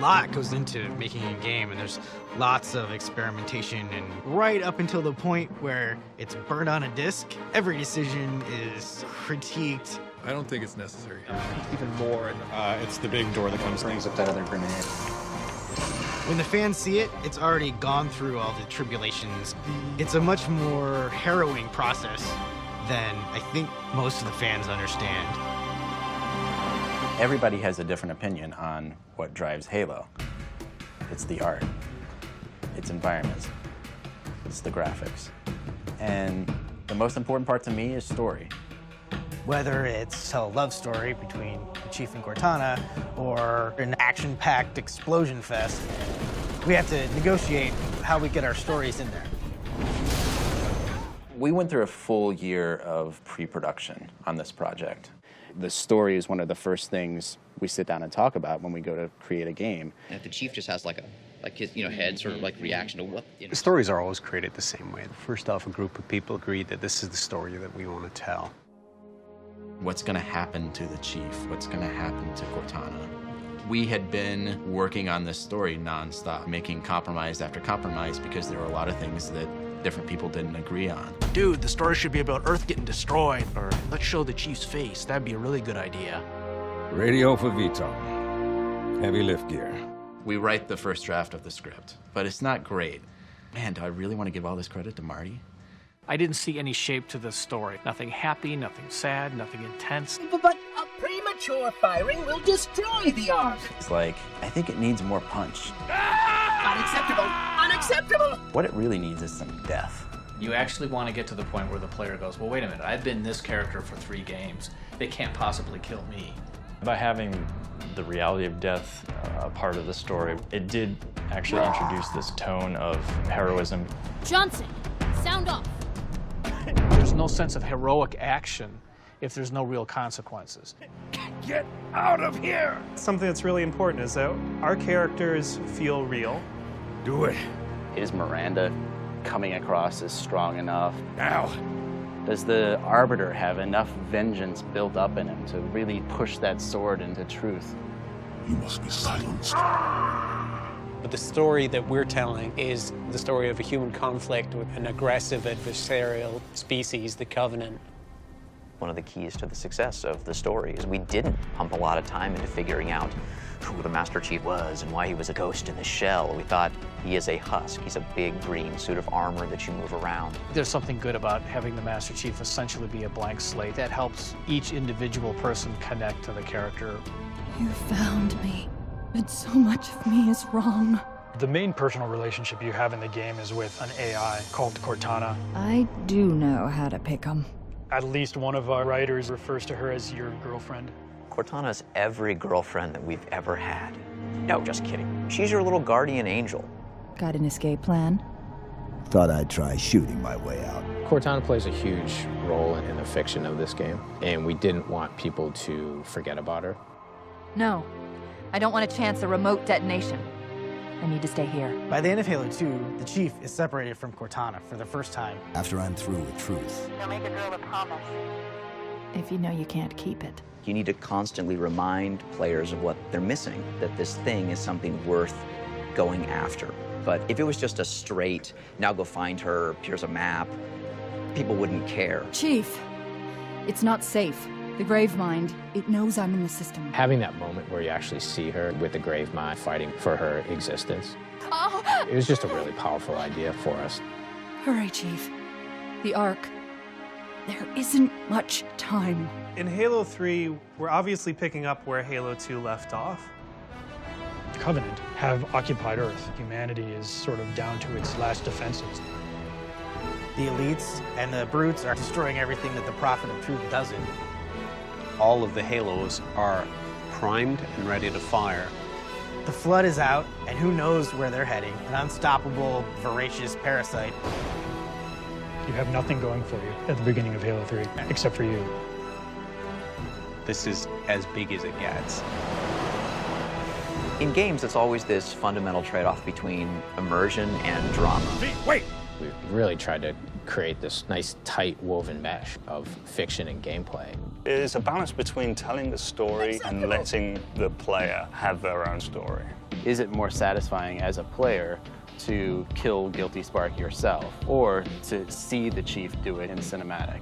lot goes into making a game, and there's lots of experimentation, and right up until the point where it's burned on a disc, every decision is critiqued. I don't think it's necessary. Even more. It's the big door that brings up that other grenade. When the fans see it, it's already gone through all the tribulations. It's a much more harrowing process than I think most of the fans understand. Everybody has a different opinion on what drives Halo. It's the art, it's environments, it's the graphics. And the most important part to me is story. Whether it's a love story between the Chief and Cortana or an action-packed explosion fest, we have to negotiate how we get our stories in there. We went through a full year of pre-production on this project. The story is one of the first things we sit down and talk about when we go to create a game. And if the Chief just has like his head sort of like reaction to what. The stories are always created the same way. First off, a group of people agreed that this is the story that we want to tell. What's going to happen to the Chief? What's going to happen to Cortana? We had been working on this story nonstop, making compromise after compromise because there were a lot of things that different people didn't agree on. Dude, the story should be about Earth getting destroyed, or let's show the Chief's face. That'd be a really good idea. Radio for VTOL. Heavy lift gear. We write the first draft of the script, but it's not great. Man, do I really want to give all this credit to Marty? I didn't see any shape to this story. Nothing happy, nothing sad, nothing intense. But a premature firing will destroy the Ark. It's like, I think it needs more punch. Unacceptable! Unacceptable! What it really needs is some death. You actually want to get to the point where the player goes, well, wait a minute, I've been this character for 3 games. They can't possibly kill me. By having the reality of death a part of the story, it did actually introduce this tone of heroism. Johnson, sound off. There's no sense of heroic action if there's no real consequences. Get out of here! Something that's really important is that our characters feel real. Do it. Is Miranda coming across as strong enough? Now. Does the Arbiter have enough vengeance built up in him to really push that sword into truth? You must be silenced. But the story that we're telling is the story of a human conflict with an aggressive adversarial species, the Covenant. One of the keys to the success of the story is we didn't pump a lot of time into figuring out who the Master Chief was and why he was a ghost in the shell. We thought he is a husk. He's a big green suit of armor that you move around. There's something good about having the Master Chief essentially be a blank slate. That helps each individual person connect to the character. You found me, but so much of me is wrong. The main personal relationship you have in the game is with an AI called Cortana. I do know how to pick 'em. At least one of our writers refers to her as your girlfriend. Cortana's every girlfriend that we've ever had. No, just kidding. She's your little guardian angel. Got an escape plan? Thought I'd try shooting my way out. Cortana plays a huge role in the fiction of this game, and we didn't want people to forget about her. No, I don't want to chance a remote detonation. I need to stay here. By the end of Halo 2, the Chief is separated from Cortana for the first time. After I'm through with truth. They'll make a girl a promise. If you know you can't keep it. You need to constantly remind players of what they're missing, that this thing is something worth going after. But if it was just a straight, now go find her, here's a map, people wouldn't care. Chief, it's not safe. The Gravemind, it knows I'm in the system. Having that moment where you actually see her with the Gravemind fighting for her existence, it was just a really powerful idea for us. Hurry, Chief. The Ark. There isn't much time. In Halo 3, we're obviously picking up where Halo 2 left off. The Covenant have occupied Earth. Humanity is sort of down to its last defenses. The elites and the brutes are destroying everything that the Prophet of Truth doesn't. All of the Halos are primed and ready to fire. The Flood is out, and who knows where they're heading. An unstoppable, voracious parasite. You have nothing going for you at the beginning of Halo 3, except for you. This is as big as it gets. In games, it's always this fundamental trade-off between immersion and drama. Wait! We really tried to create this nice, tight, woven mesh of fiction and gameplay. It is a balance between telling the story and letting the player have their own story. Is it more satisfying as a player to kill Guilty Spark yourself, or to see the Chief do it in cinematic?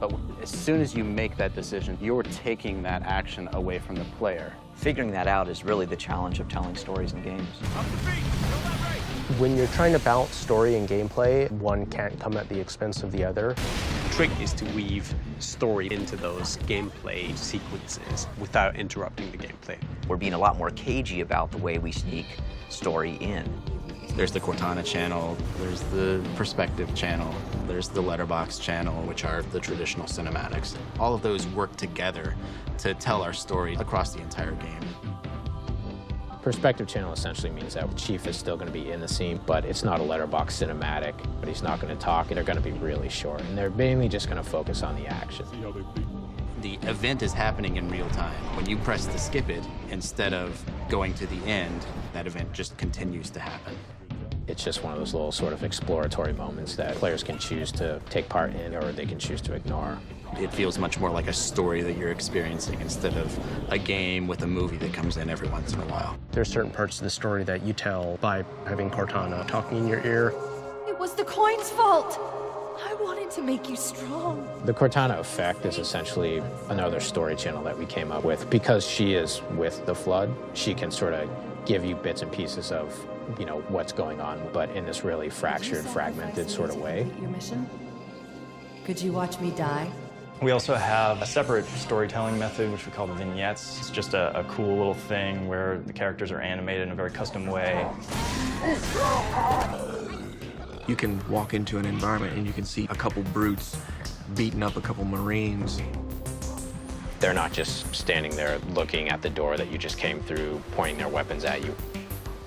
But as soon as you make that decision, you're taking that action away from the player. Figuring that out is really the challenge of telling stories in games. When you're trying to balance story and gameplay, one can't come at the expense of the other. The trick is to weave story into those gameplay sequences without interrupting the gameplay. We're being a lot more cagey about the way we sneak story in. There's the Cortana channel, there's the Perspective channel, there's the Letterbox channel, which are the traditional cinematics. All of those work together to tell our story across the entire game. Perspective channel essentially means that Chief is still going to be in the scene, but it's not a letterbox cinematic, but he's not going to talk, and they're going to be really short, and they're mainly just going to focus on the action. The event is happening in real time. When you press to skip it, instead of going to the end, that event just continues to happen. It's just one of those little sort of exploratory moments that players can choose to take part in, or they can choose to ignore. It feels much more like a story that you're experiencing instead of a game with a movie that comes in every once in a while. There's certain parts of the story that you tell by having Cortana talking in your ear. It was the coin's fault. I wanted to make you strong. The Cortana effect is essentially another story channel that we came up with. Because she is with the Flood, she can sort of give you bits and pieces of, you know, what's going on, but in this really fractured, fragmented sort of way. Your mission? Could you watch me die? We also have a separate storytelling method, which we call the vignettes. It's just a cool little thing where the characters are animated in a very custom way. You can walk into an environment and you can see a couple brutes beating up a couple Marines. They're not just standing there looking at the door that you just came through, pointing their weapons at you.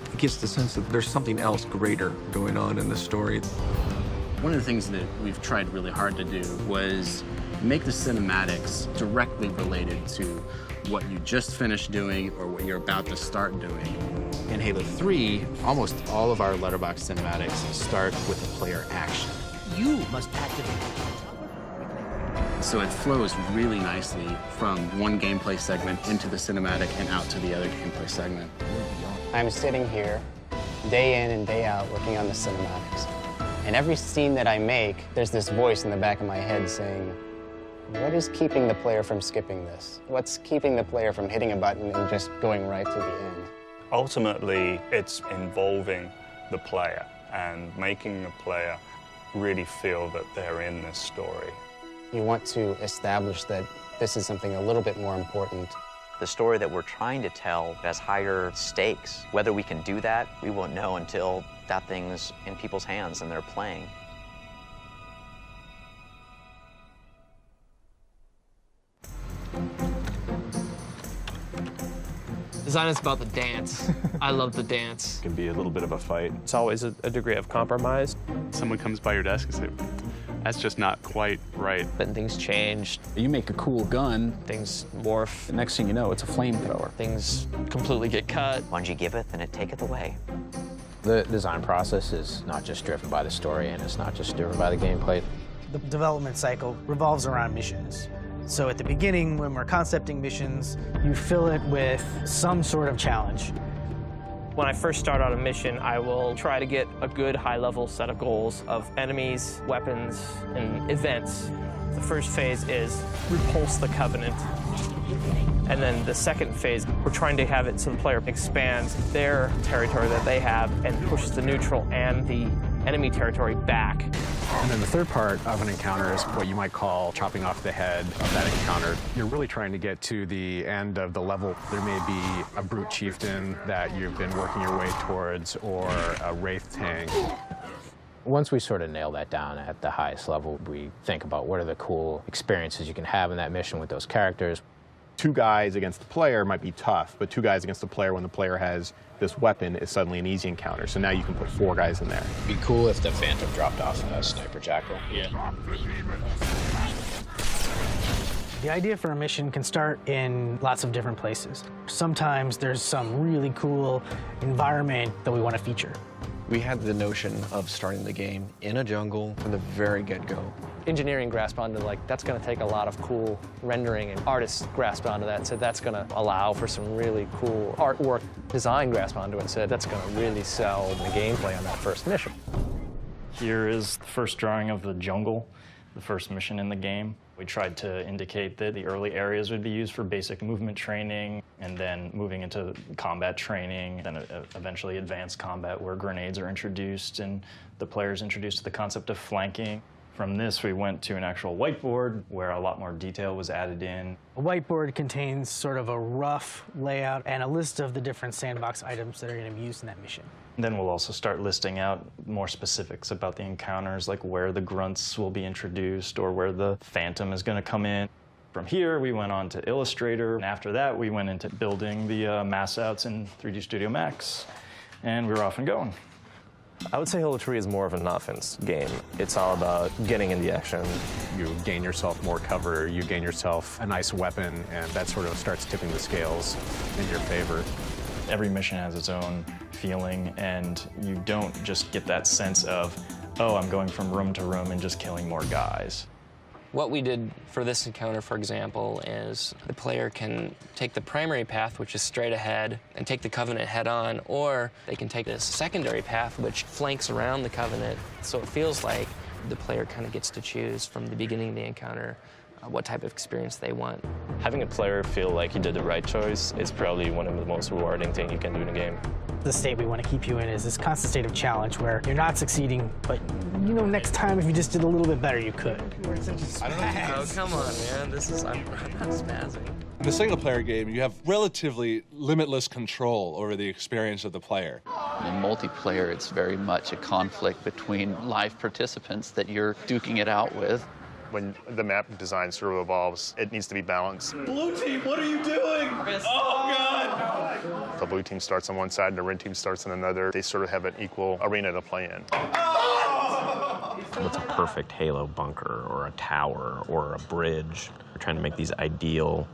It gives the sense that there's something else greater going on in the story. One of the things that we've tried really hard to do was make the cinematics directly related to what you just finished doing or what you're about to start doing. In Halo 3, almost all of our letterbox cinematics start with a player action. You must activate. So it flows really nicely from one gameplay segment into the cinematic and out to the other gameplay segment. I'm sitting here day in and day out working on the cinematics. And every scene that I make, there's this voice in the back of my head saying, what is keeping the player from skipping this? What's keeping the player from hitting a button and just going right to the end? Ultimately, it's involving the player and making the player really feel that they're in this story. You want to establish that this is something a little bit more important. The story that we're trying to tell has higher stakes. Whether we can do that, we won't know until that thing's in people's hands and they're playing. Design is about the dance. I love the dance. It can be a little bit of a fight. It's always a degree of compromise. Someone comes by your desk and says, that's just not quite right. Then things change. You make a cool gun, things morph. The next thing you know, it's a flamethrower. Things completely get cut. Bungie giveth and it taketh away. The design process is not just driven by the story, and it's not just driven by the gameplay. The development cycle revolves around missions. So at the beginning, when we're concepting missions, you fill it with some sort of challenge. When I first start on a mission, I will try to get a good high-level set of goals of enemies, weapons, and events. The first phase is repulse the Covenant. And then the second phase, we're trying to have it so the player expands their territory that they have and pushes the neutral and the enemy territory back. And then the third part of an encounter is what you might call chopping off the head of that encounter. You're really trying to get to the end of the level. There may be a brute chieftain that you've been working your way towards, or a wraith tank. Once we sort of nail that down at the highest level, we think about what are the cool experiences you can have in that mission with those characters. 2 guys against the player might be tough, but 2 guys against the player when the player has this weapon is suddenly an easy encounter. So now you can put 4 guys in there. It'd be cool if the Phantom dropped off a Sniper Jackal. Yeah. The idea for a mission can start in lots of different places. Sometimes there's some really cool environment that we want to feature. We had the notion of starting the game in a jungle from the very get-go. Engineering grasped onto, like, that's going to take a lot of cool rendering, and artists grasped onto that and said that's going to allow for some really cool artwork. Design grasped onto it and said that's going to really sell the gameplay on that first mission. Here is the first drawing of the jungle, the first mission in the game. We tried to indicate that the early areas would be used for basic movement training, and then moving into combat training, then eventually advanced combat where grenades are introduced and the player's introduced to the concept of flanking. From this, we went to an actual whiteboard where a lot more detail was added in. A whiteboard contains sort of a rough layout and a list of the different sandbox items that are going to be used in that mission. Then we'll also start listing out more specifics about the encounters, like where the grunts will be introduced or where the phantom is going to come in. From here, we went on to Illustrator, and after that, we went into building the mass outs in 3D Studio Max, and we were off and going. I would say Halo 3 is more of an offense game. It's all about getting in the action. You gain yourself more cover, you gain yourself a nice weapon, and that sort of starts tipping the scales in your favor. Every mission has its own feeling, and you don't just get that sense of, oh, I'm going from room to room and just killing more guys. What we did for this encounter, for example, is the player can take the primary path, which is straight ahead, and take the Covenant head-on, or they can take this secondary path, which flanks around the Covenant. So it feels like the player kind of gets to choose from the beginning of the encounter what type of experience they want. Having a player feel like he did the right choice is probably one of the most rewarding things you can do in a game. The state we want to keep you in is this constant state of challenge where you're not succeeding, but you know next time if you just did a little bit better, you could. Oh, come on, man. I'm not spazzing. In a single-player game, you have relatively limitless control over the experience of the player. In multiplayer, it's very much a conflict between live participants that you're duking it out with. When the map design sort of evolves, it needs to be balanced. Blue team, what are you doing? Oh, God! The blue team starts on one side and the red team starts on another. They sort of have an equal arena to play in. What's a perfect Halo bunker or a tower or a bridge? We're trying to make these ideal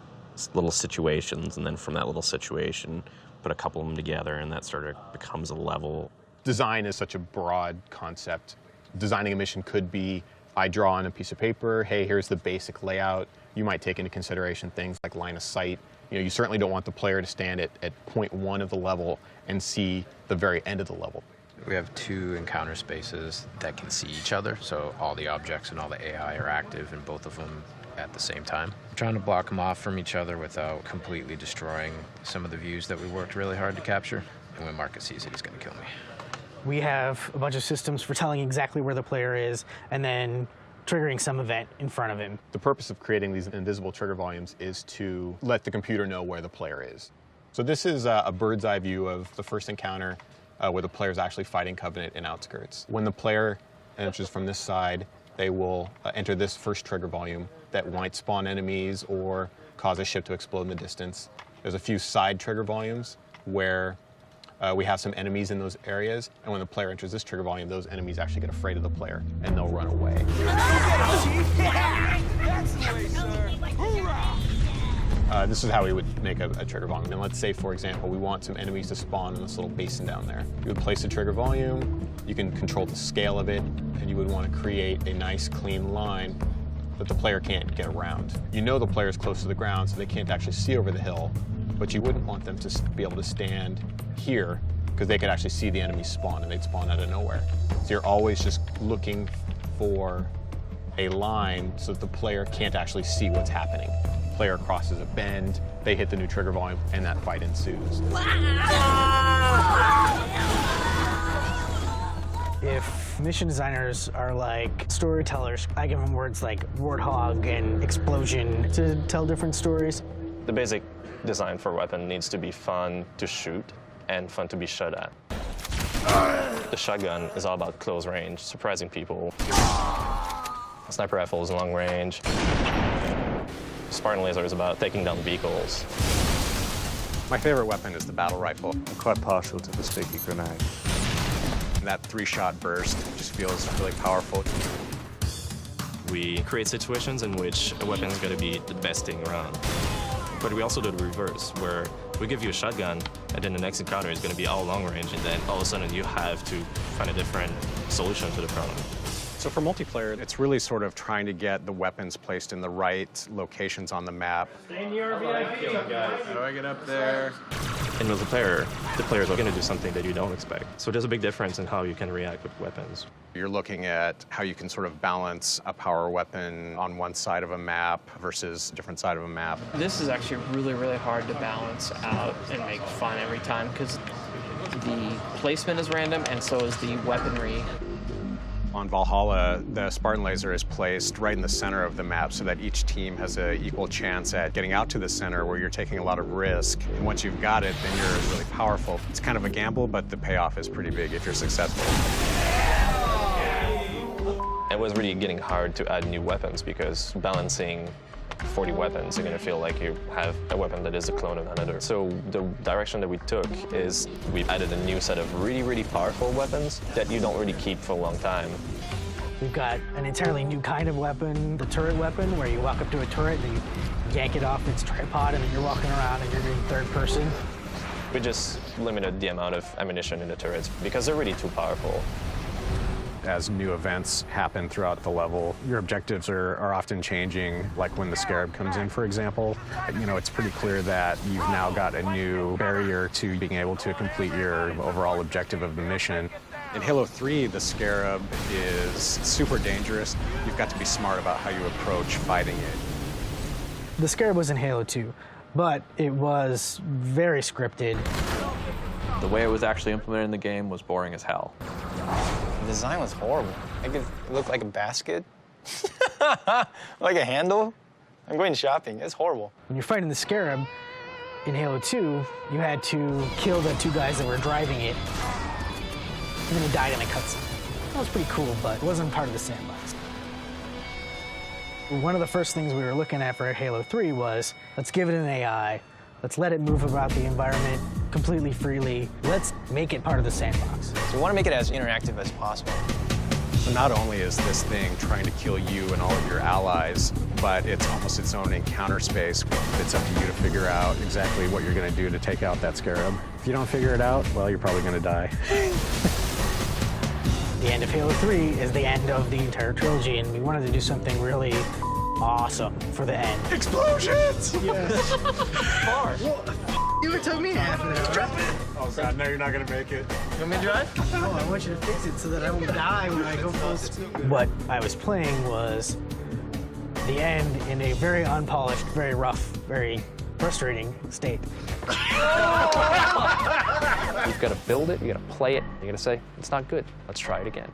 little situations, and then from that little situation, put a couple of them together, and that sort of becomes a level. Design is such a broad concept. Designing a mission could be, I draw on a piece of paper, hey, here's the basic layout. You might take into consideration things like line of sight. You know, you certainly don't want the player to stand at point 1 of the level and see the very end of the level. We have 2 encounter spaces that can see each other, so all the objects and all the AI are active in both of them at the same time. I'm trying to block them off from each other without completely destroying some of the views that we worked really hard to capture. And when Marcus sees it, he's going to kill me. We have a bunch of systems for telling exactly where the player is and then triggering some event in front of him. The purpose of creating these invisible trigger volumes is to let the computer know where the player is. So this is a bird's eye view of the first encounter where the player is actually fighting Covenant in Outskirts. When the player enters from this side, they will enter this first trigger volume that might spawn enemies or cause a ship to explode in the distance. There's a few side trigger volumes where we have some enemies in those areas, and when the player enters this trigger volume, those enemies actually get afraid of the player, and they'll run away. This is how we would make a trigger volume. And let's say, for example, we want some enemies to spawn in this little basin down there. You would place a trigger volume, you can control the scale of it, and you would want to create a nice, clean line that the player can't get around. You know the player is close to the ground, so they can't actually see over the hill, but you wouldn't want them to be able to stand here because they could actually see the enemy spawn, and they'd spawn out of nowhere. So you're always just looking for a line so that the player can't actually see what's happening. The player crosses a bend, they hit the new trigger volume, and that fight ensues. If mission designers are like storytellers, I give them words like warthog and explosion to tell different stories. The basic design for a weapon needs to be fun to shoot and fun to be shot at. The shotgun is all about close range, surprising people. The sniper rifle is long range. Spartan laser is about taking down vehicles. My favorite weapon is the battle rifle. I'm quite partial to the sticky grenade. And that 3-shot burst just feels really powerful. We create situations in which a weapon is going to be the best thing around. But we also do the reverse, where we give you a shotgun, and then the next encounter is going to be all long range, and then all of a sudden you have to find a different solution to the problem. So for multiplayer, it's really sort of trying to get the weapons placed in the right locations on the map. In your VIP. How do I get up there? In multiplayer, the players are going to do something that you don't expect. So there's a big difference in how you can react with weapons. You're looking at how you can sort of balance a power weapon on one side of a map versus a different side of a map. This is actually really, really hard to balance out and make fun every time because the placement is random and so is the weaponry. On Valhalla, the Spartan laser is placed right in the center of the map so that each team has an equal chance at getting out to the center where you're taking a lot of risk. And once you've got it, then you're really powerful. It's kind of a gamble, but the payoff is pretty big if you're successful. It was really getting hard to add new weapons because balancing 40 weapons, you're going to feel like you have a weapon that is a clone of another. So the direction that we took is we added a new set of really, really powerful weapons that you don't really keep for a long time. We've got an entirely new kind of weapon, the turret weapon, where you walk up to a turret and you yank it off its tripod and then you're walking around and you're doing third person. We just limited the amount of ammunition in the turrets because they're really too powerful. As new events happen throughout the level, your objectives are often changing, like when the Scarab comes in, for example. You know, it's pretty clear that you've now got a new barrier to being able to complete your overall objective of the mission. In Halo 3, the Scarab is super dangerous. You've got to be smart about how you approach fighting it. The Scarab was in Halo 2, but it was very scripted. The way it was actually implemented in the game was boring as hell. The design was horrible. It looked like a basket, like a handle. I'm going shopping. It's horrible. When you're fighting the Scarab in Halo 2, you had to kill the two guys that were driving it, and then he died in a cutscene. That was pretty cool, but it wasn't part of the sandbox. One of the first things we were looking at for Halo 3 was, let's give it an AI, let's let it move about the environment completely freely. Let's make it part of the sandbox. So we want to make it as interactive as possible. So not only is this thing trying to kill you and all of your allies, but it's almost its own encounter space. It's up to you to figure out exactly what you're going to do to take out that Scarab. If you don't figure it out, well, you're probably going to die. The end of Halo 3 is the end of the entire trilogy, and we wanted to do something really awesome for the end. Explosions! Yes. You were telling me half an hour. Drop it! Oh God, no, you're not gonna make it. You want me to drive? No, I want you to fix it so that I won't die when I go full speed. What I was playing was the end in a very unpolished, very rough, very frustrating state. You've got to build it, you got to play it, you got to say, it's not good, let's try it again.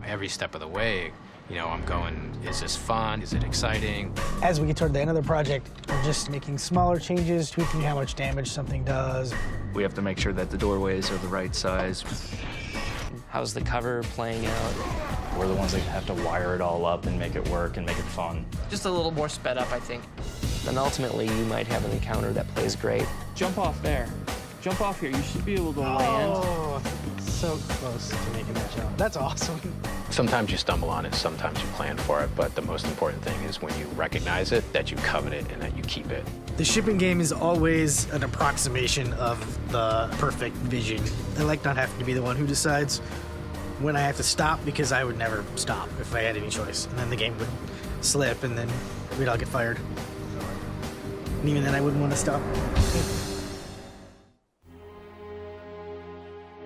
Every step of the way, you know, I'm going, is this fun? Is it exciting? As we get toward the end of the project, we're just making smaller changes, tweaking how much damage something does. We have to make sure that the doorways are the right size. How's the cover playing out? We're the ones that have to wire it all up and make it work and make it fun. Just a little more sped up, I think. Then ultimately, you might have an encounter that plays great. Jump off there. Jump off here. You should be able to land. Oh, so close to making that jump. That's awesome. Sometimes you stumble on it, sometimes you plan for it, but the most important thing is when you recognize it, that you covet it and that you keep it. The shipping game is always an approximation of the perfect vision. I like not having to be the one who decides when I have to stop, because I would never stop if I had any choice. And then the game would slip and then we'd all get fired. And even then I wouldn't want to stop.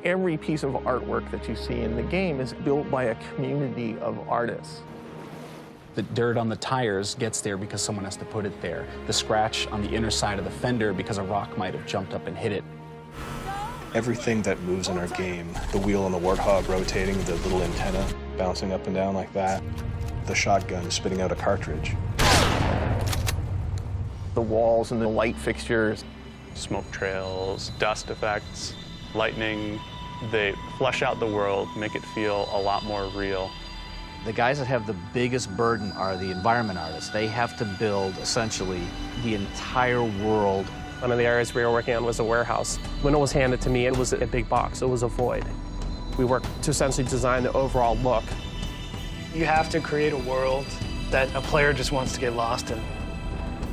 Every piece of artwork that you see in the game is built by a community of artists. The dirt on the tires gets there because someone has to put it there. The scratch on the inner side of the fender because a rock might have jumped up and hit it. Everything that moves in our game, the wheel on the Warthog rotating, the little antenna bouncing up and down like that, the shotgun spitting out a cartridge. The walls and the light fixtures, smoke trails, dust effects, lightning, they flesh out the world, make it feel a lot more real. The guys that have the biggest burden are the environment artists. They have to build, essentially, the entire world. One of the areas we were working on was a warehouse. When it was handed to me, it was a big box. It was a void. We worked to essentially design the overall look. You have to create a world that a player just wants to get lost in.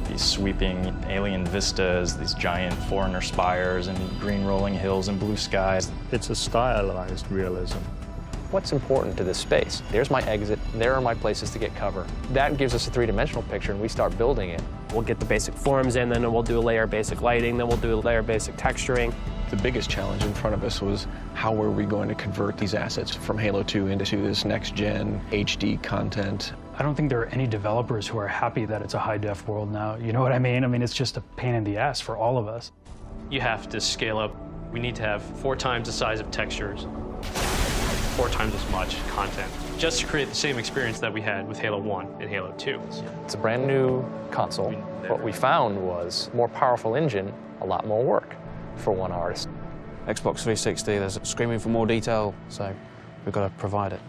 these sweeping alien vistas, these giant foreigner spires and green rolling hills and blue skies. It's a stylized realism. What's important to this space? There's my exit, there are my places to get cover. That gives us a three-dimensional picture and we start building it. We'll get the basic forms in, then we'll do a layer basic lighting, then we'll do a layer basic texturing. The biggest challenge in front of us was how were we going to convert these assets from Halo 2 into this next-gen HD content. I don't think there are any developers who are happy that it's a high-def world now. You know what I mean? I mean, it's just a pain in the ass for all of us. You have to scale up. We need to have 4 times the size of textures, 4 times as much content, just to create the same experience that we had with Halo 1 and Halo 2. It's a brand new console. What we found was more powerful engine, a lot more work for one artist. Xbox 360, there's screaming for more detail, so we've got to provide it.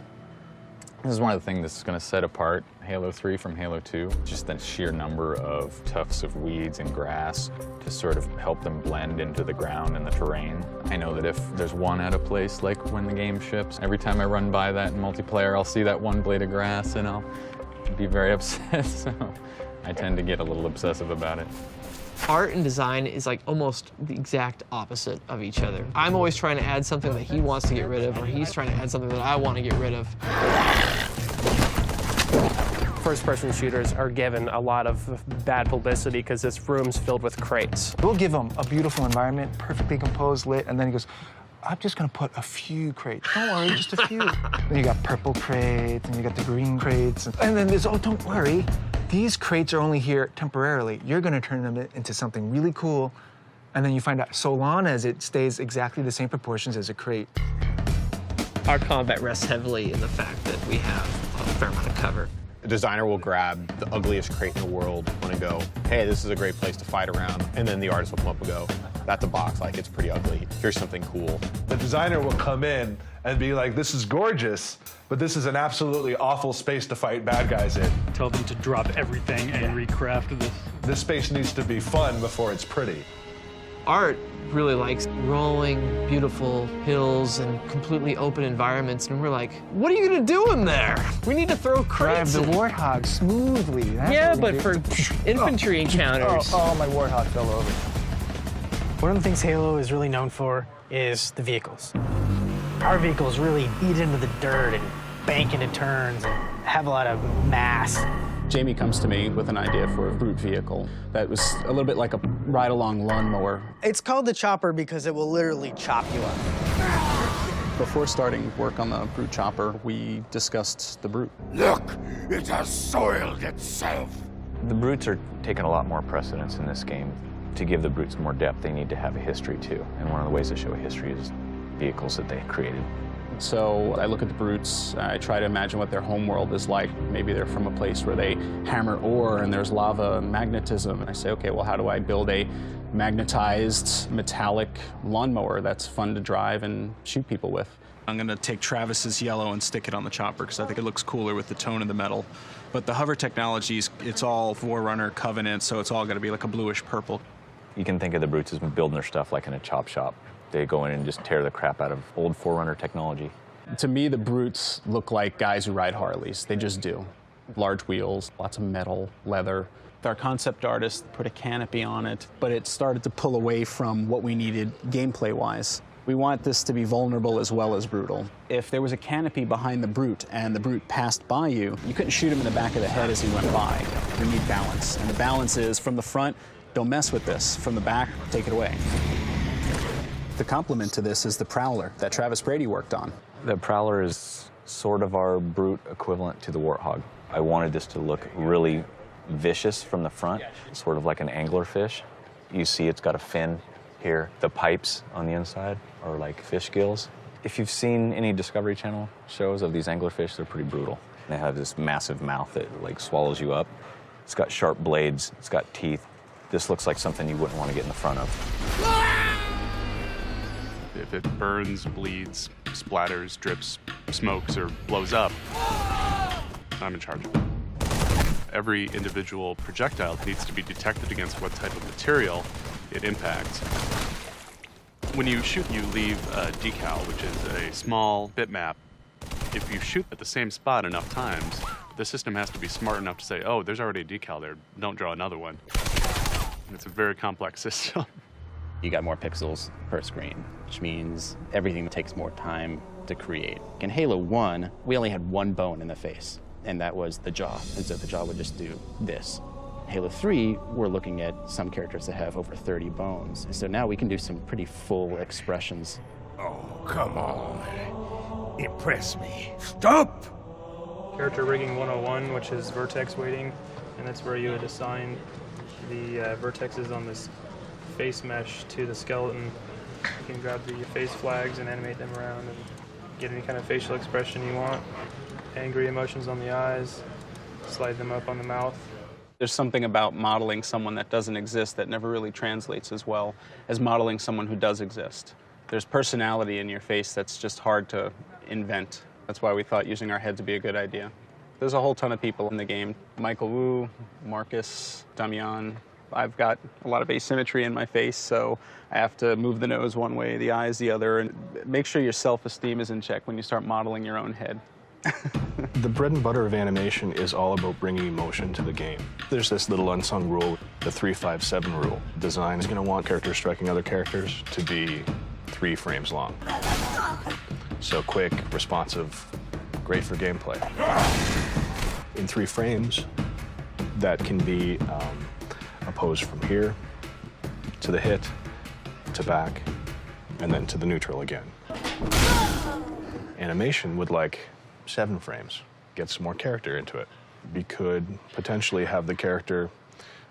This is one of the things that's going to set apart Halo 3 from Halo 2, just the sheer number of tufts of weeds and grass to sort of help them blend into the ground and the terrain. I know that if there's one out of place, like when the game ships, every time I run by that in multiplayer, I'll see that one blade of grass and I'll be very upset, so I tend to get a little obsessive about it. Art and design is like almost the exact opposite of each other. I'm always trying to add something that he wants to get rid of, or he's trying to add something that I want to get rid of. First-person shooters are given a lot of bad publicity because this room's filled with crates. We'll give him a beautiful environment, perfectly composed, lit, and then he goes, I'm just gonna put a few crates. Don't worry, just a few. Then you got purple crates, and you got the green crates. And then there's, oh, don't worry. These crates are only here temporarily. You're gonna turn them into something really cool, and then you find out so long as it stays exactly the same proportions as a crate. Our combat rests heavily in the fact that we have a fair amount of cover. A designer will grab the ugliest crate in the world and go, hey, this is a great place to fight around. And then the artist will come up and go, that's a box, like, it's pretty ugly. Here's something cool. The designer will come in and be like, this is gorgeous, but this is an absolutely awful space to fight bad guys in. Tell them to drop everything and recraft this. This space needs to be fun before it's pretty. Art really likes rolling, beautiful hills and completely open environments, and we're like, what are you gonna do in there? We need to throw crates. Drive the warthog smoothly. That's yeah, what we but do. for infantry encounters. Oh, my warthog fell over. One of the things Halo is really known for is the vehicles. Our vehicles really eat into the dirt and bank into turns and have a lot of mass. Jamie comes to me with an idea for a brute vehicle that was a little bit like a ride-along lawnmower. It's called the chopper because it will literally chop you up. Before starting work on the brute chopper, we discussed the brute. Look, it has soiled itself. The brutes are taking a lot more precedence in this game. To give the brutes more depth, they need to have a history too. And one of the ways to show a history is vehicles that they created. So I look at the brutes, I try to imagine what their home world is like. Maybe they're from a place where they hammer ore and there's lava and magnetism. And I say, okay, well, how do I build a magnetized metallic lawnmower that's fun to drive and shoot people with? I'm gonna take Travis's yellow and stick it on the chopper because I think it looks cooler with the tone of the metal. But the hover technologies, it's all Forerunner, Covenant, so it's all gonna be like a bluish purple. You can think of the brutes as building their stuff like in a chop shop. They go in and just tear the crap out of old Forerunner technology. To me, the brutes look like guys who ride Harleys. They just do. Large wheels, lots of metal, leather. Our concept artist put a canopy on it, but it started to pull away from what we needed gameplay-wise. We want this to be vulnerable as well as brutal. If there was a canopy behind the brute and the brute passed by you, you couldn't shoot him in the back of the head as he went by. We need balance. And the balance is from the front, don't mess with this. From the back, take it away. The complement to this is the Prowler that Travis Brady worked on. The Prowler is sort of our brute equivalent to the Warthog. I wanted this to look really vicious from the front, sort of like an anglerfish. You see it's got a fin here. The pipes on the inside are like fish gills. If you've seen any Discovery Channel shows of these anglerfish, they're pretty brutal. They have this massive mouth that like swallows you up. It's got sharp blades, it's got teeth. This looks like something you wouldn't want to get in the front of. If it burns, bleeds, splatters, drips, smokes, or blows up, I'm in charge. Every individual projectile needs to be detected against what type of material it impacts. When you shoot, you leave a decal, which is a small bitmap. If you shoot at the same spot enough times, the system has to be smart enough to say, oh, there's already a decal there, don't draw another one. It's a very complex system. You got more pixels per screen, which means everything takes more time to create. In Halo 1, we only had one bone in the face, and that was the jaw. And so the jaw would just do this. Halo 3, we're looking at some characters that have over 30 bones. So now we can do some pretty full expressions. Oh, come on. Impress me. Stop! Character rigging 101, which is vertex weighting, and that's where you would assign the vertexes on this face mesh to the skeleton. You can grab the face flags and animate them around and get any kind of facial expression you want. Angry emotions on the eyes, slide them up on the mouth. There's something about modeling someone that doesn't exist that never really translates as well as modeling someone who does exist. There's personality in your face that's just hard to invent. That's why we thought using our heads would be a good idea. There's a whole ton of people in the game. Michael Wu, Marcus, Damian. I've got a lot of asymmetry in my face, so I have to move the nose one way, the eyes the other, and make sure your self-esteem is in check when you start modeling your own head. The bread and butter of animation is all about bringing emotion to the game. There's this little unsung rule, the 3-5-7 rule. Design is going to want characters striking other characters to be 3 frames long. So quick, responsive, great for gameplay. In 3 frames, that can be a pose from here to the hit, to back, and then to the neutral again. Animation would like 7 frames, get some more character into it. We could potentially have the character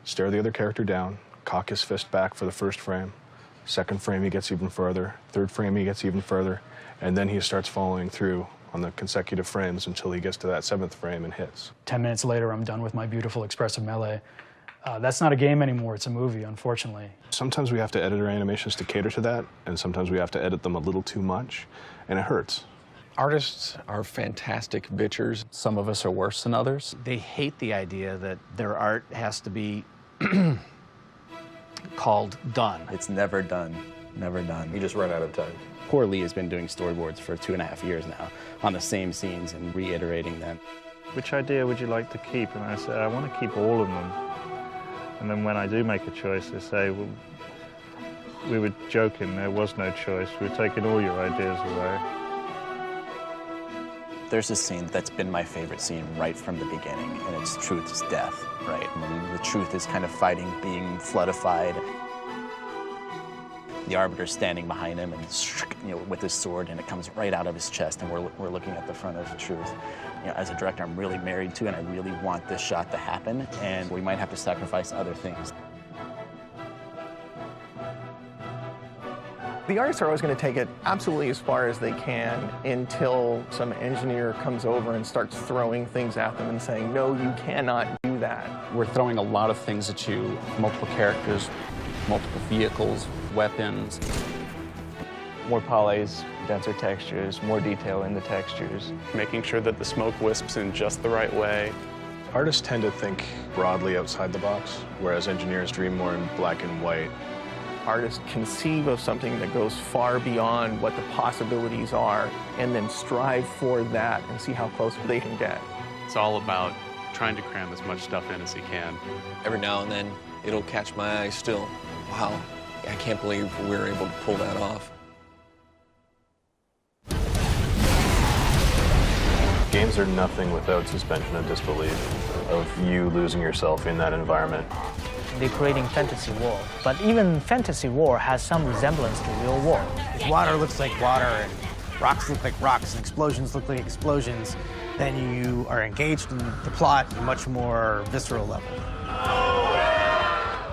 stare the other character down, cock his fist back for the first frame, second frame he gets even further, third frame he gets even further, and then he starts following through on the consecutive frames until he gets to that 7th frame and hits. 10 minutes later, I'm done with my beautiful expressive melee. That's not a game anymore, it's a movie, unfortunately. Sometimes we have to edit our animations to cater to that, and sometimes we have to edit them a little too much, and it hurts. Artists are fantastic bitchers. Some of us are worse than others. They hate the idea that their art has to be called done. It's never done. Never done. You just run out of time. Poor Lee has been doing storyboards for 2.5 years now on the same scenes and reiterating them. Which idea would you like to keep? And I say, I want to keep all of them. And then when I do make a choice, they say, well, we were joking, there was no choice. We're taking all your ideas away. There's a scene that's been my favorite scene right from the beginning, and it's Truth is Death, right? And the Truth is kind of fighting, being floodified. The Arbiter's standing behind him and with his sword, and it comes right out of his chest, and we're looking at the front of Truth. As a director, I'm really married to, and I really want this shot to happen, and we might have to sacrifice other things. The artists are always going to take it absolutely as far as they can until some engineer comes over and starts throwing things at them and saying, no, you cannot do that. We're throwing a lot of things at you, multiple characters, multiple vehicles, weapons. More polys, denser textures, more detail in the textures. Making sure that the smoke wisps in just the right way. Artists tend to think broadly outside the box, whereas engineers dream more in black and white. Artists conceive of something that goes far beyond what the possibilities are and then strive for that and see how close they can get. It's all about trying to cram as much stuff in as he can. Every now and then, it'll catch my eye still. Wow, I can't believe we were able to pull that off. Games are nothing without suspension of disbelief, of you losing yourself in that environment. They're creating fantasy world, but even fantasy world has some resemblance to real world. If water looks like water and rocks look like rocks and explosions look like explosions, then you are engaged in the plot at a much more visceral level.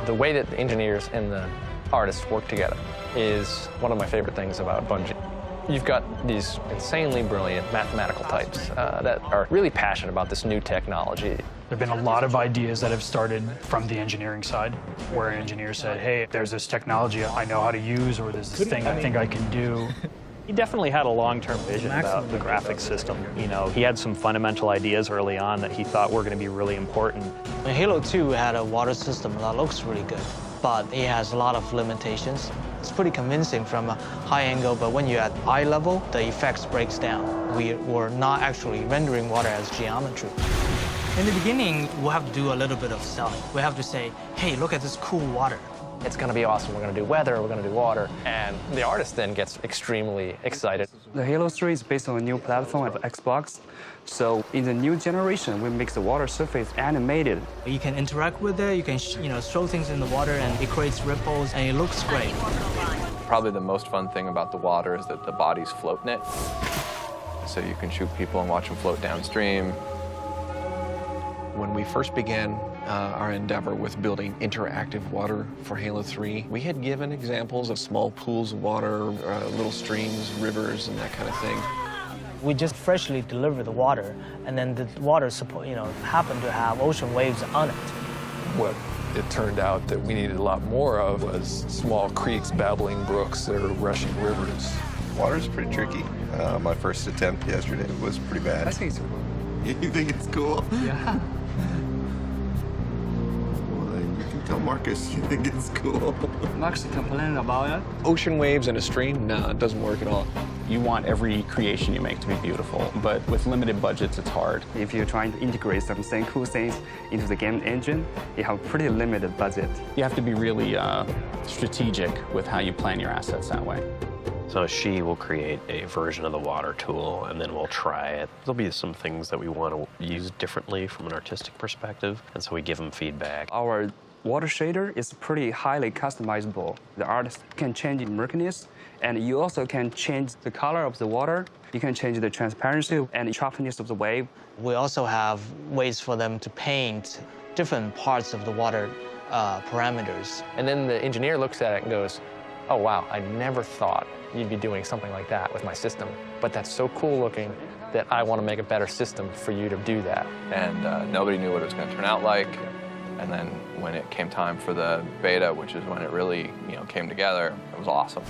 The way that the engineers and the artists work together is one of my favorite things about Bungie. You've got these insanely brilliant mathematical types that are really passionate about this new technology. There have been a lot of ideas that have started from the engineering side, where an engineer said, hey, there's this technology I know how to use, or there's this thing I think I can do. He definitely had a long-term vision about the graphics system. You know, he had some fundamental ideas early on that he thought were going to be really important. Halo 2 had a water system that looks really good, but it has a lot of limitations. It's pretty convincing from a high angle, but when you're at eye level, the effects breaks down. We were not actually rendering water as geometry. In the beginning, we'll have to do a little bit of selling. We have to say, hey, look at this cool water. It's going to be awesome. We're going to do weather, we're going to do water. And the artist then gets extremely excited. The Halo 3 is based on a new platform of Xbox. So in the new generation, we make the water surface animated. You can interact with it, you can throw things in the water, and it creates ripples, and it looks great. Probably the most fun thing about the water is that the bodies float in it. So you can shoot people and watch them float downstream. When we first began our endeavor with building interactive water for Halo 3, we had given examples of small pools of water, little streams, rivers, and that kind of thing. We just freshly deliver the water, and then the water happened to have ocean waves on it. What it turned out that we needed a lot more of was small creeks, babbling brooks, or rushing rivers. Water's pretty tricky. My first attempt yesterday was pretty bad. I think it's cool. You think it's cool? Yeah. Well, you can tell Marcus you think it's cool. Marcus complaining about it. Ocean waves in a stream? No, it doesn't work at all. You want every creation you make to be beautiful, but with limited budgets, it's hard. If you're trying to integrate some cool things into the game engine, you have a pretty limited budget. You have to be really strategic with how you plan your assets that way. So she will create a version of the water tool, and then we'll try it. There'll be some things that we want to use differently from an artistic perspective, and so we give them feedback. Our water shader is pretty highly customizable. The artist can change the murkiness, and you also can change the color of the water. You can change the transparency and sharpness of the wave. We also have ways for them to paint different parts of the water parameters. And then the engineer looks at it and goes, oh, wow, I never thought you'd be doing something like that with my system. But that's so cool looking that I want to make a better system for you to do that. And nobody knew what it was going to turn out like. And then when it came time for the beta, which is when it really came together, it was awesome.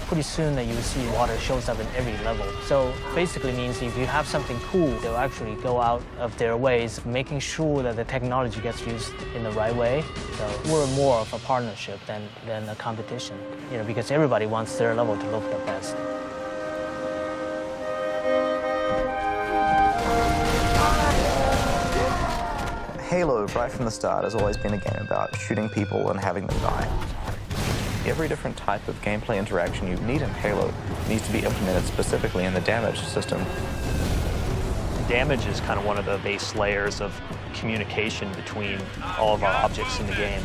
Pretty soon that you will see water shows up in every level. So basically means if you have something cool, they'll actually go out of their ways, making sure that the technology gets used in the right way. So we're more of a partnership than a competition, because everybody wants their level to look the best. Halo, right from the start, has always been a game about shooting people and having them die. Every different type of gameplay interaction you need in Halo needs to be implemented specifically in the damage system. Damage is kind of one of the base layers of communication between all of our objects in the game.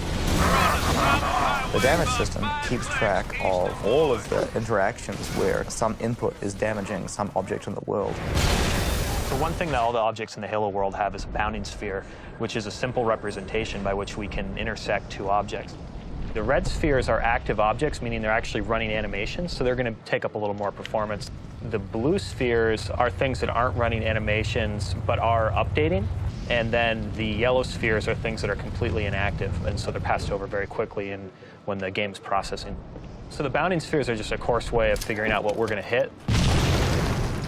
The damage system keeps track of all of the interactions where some input is damaging some object in the world. So one thing that all the objects in the Halo world have is a bounding sphere, which is a simple representation by which we can intersect two objects. The red spheres are active objects, meaning they're actually running animations, so they're going to take up a little more performance. The blue spheres are things that aren't running animations but are updating, and then the yellow spheres are things that are completely inactive, and so they're passed over very quickly when the game's processing. So the bounding spheres are just a coarse way of figuring out what we're going to hit.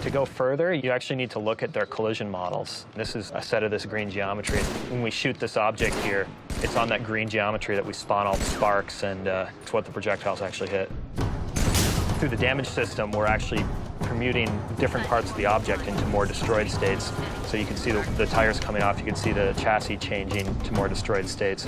To go further, you actually need to look at their collision models. This is a set of this green geometry. When we shoot this object here, it's on that green geometry that we spawn all the sparks, and it's what the projectiles actually hit. Through the damage system, we're actually permuting different parts of the object into more destroyed states. So you can see the tires coming off, you can see the chassis changing to more destroyed states.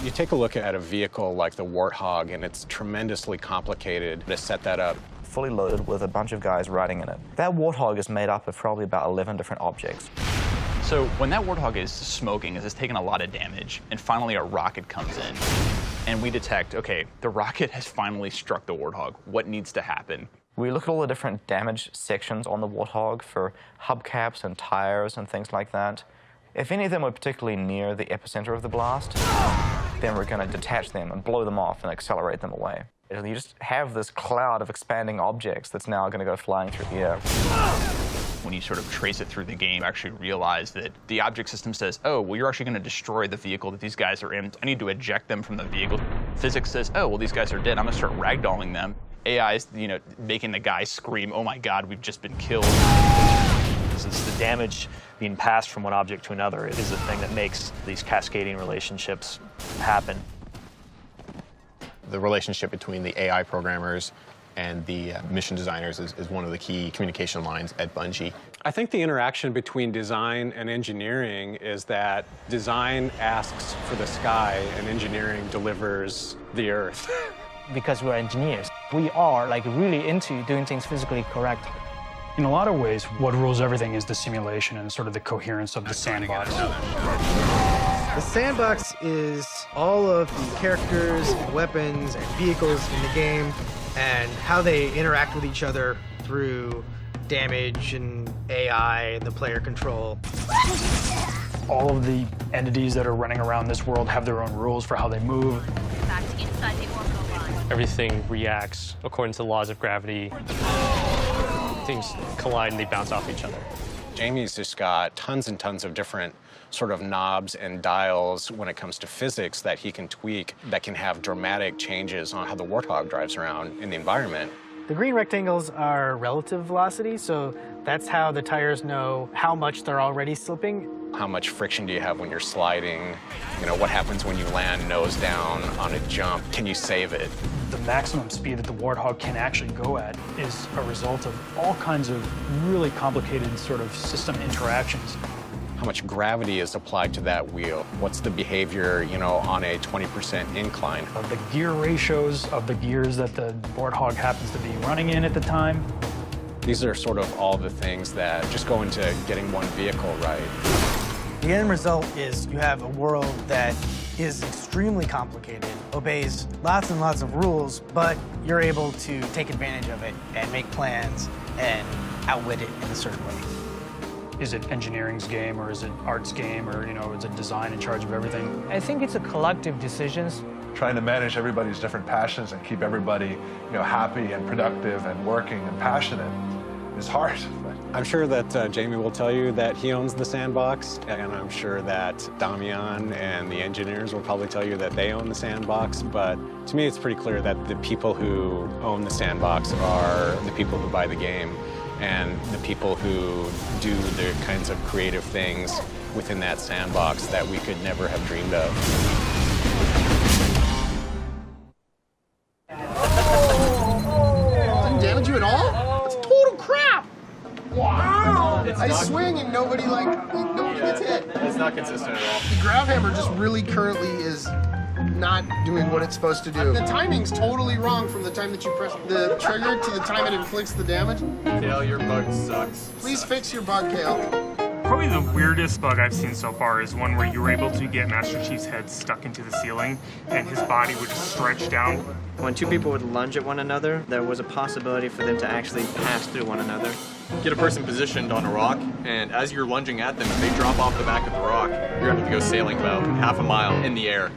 You take a look at a vehicle like the Warthog, and it's tremendously complicated to set that up. Fully loaded with a bunch of guys riding in it. That Warthog is made up of probably about 11 different objects. So when that Warthog is smoking, it's taking a lot of damage, and finally a rocket comes in, and we detect, okay, the rocket has finally struck the Warthog. What needs to happen? We look at all the different damage sections on the Warthog for hubcaps and tires and things like that. If any of them were particularly near the epicenter of the blast, then we're going to detach them and blow them off and accelerate them away. You just have this cloud of expanding objects that's now going to go flying through the air. When you sort of trace it through the game, you actually realize that the object system says, oh, well, you're actually going to destroy the vehicle that these guys are in. I need to eject them from the vehicle. Physics says, oh, well, these guys are dead. I'm going to start ragdolling them. AI is, making the guy scream, oh, my God, we've just been killed. It's the damage being passed from one object to another is the thing that makes these cascading relationships happen. The relationship between the AI programmers and the mission designers is one of the key communication lines at Bungie. I think the interaction between design and engineering is that design asks for the sky and engineering delivers the earth. Because we're engineers, we are like really into doing things physically correct. In a lot of ways, what rules everything is the simulation and sort of the coherence of the sandbox. The sandbox is all of the characters and weapons and vehicles in the game and how they interact with each other through damage and AI and the player control. All of the entities that are running around this world have their own rules for how they move. Everything reacts according to the laws of gravity. Things collide and they bounce off each other. Jamie's just got tons and tons of different sort of knobs and dials when it comes to physics that he can tweak that can have dramatic changes on how the Warthog drives around in the environment. The green rectangles are relative velocity, so that's how the tires know how much they're already slipping. How much friction do you have when you're sliding? You know, what happens when you land nose down on a jump? Can you save it? The maximum speed that the Warthog can actually go at is a result of all kinds of really complicated sort of system interactions. How much gravity is applied to that wheel? What's the behavior, you know, on a 20% incline? The gear ratios of the gears that the Warthog happens to be running in at the time. These are sort of all the things that just go into getting one vehicle right. The end result is you have a world that is extremely complicated, obeys lots and lots of rules, but you're able to take advantage of it and make plans and outwit it in a certain way. Is it engineering's game or is it art's game or, you know, is it design in charge of everything? I think it's a collective decisions. Trying to manage everybody's different passions and keep everybody, you know, happy and productive and working and passionate is hard. I'm sure that Jamie will tell you that he owns the sandbox, and I'm sure that Damian and the engineers will probably tell you that they own the sandbox, but to me it's pretty clear that the people who own the sandbox are the people who buy the game and the people who do the kinds of creative things within that sandbox that we could never have dreamed of. Didn't damage you at all? It's total crap! Wow! I swing and nobody gets hit. It's not consistent at all. The grab hammer just really currently is not doing what it's supposed to do. The timing's totally wrong from the time that you press the trigger to the time it inflicts the damage. Kale, your bug sucks. Please fix your bug, Kale. Probably the weirdest bug I've seen so far is one where you were able to get Master Chief's head stuck into the ceiling and his body would just stretch down. When two people would lunge at one another, there was a possibility for them to actually pass through one another. Get a person positioned on a rock, and as you're lunging at them, if they drop off the back of the rock, you're going to have to go sailing about half a mile in the air.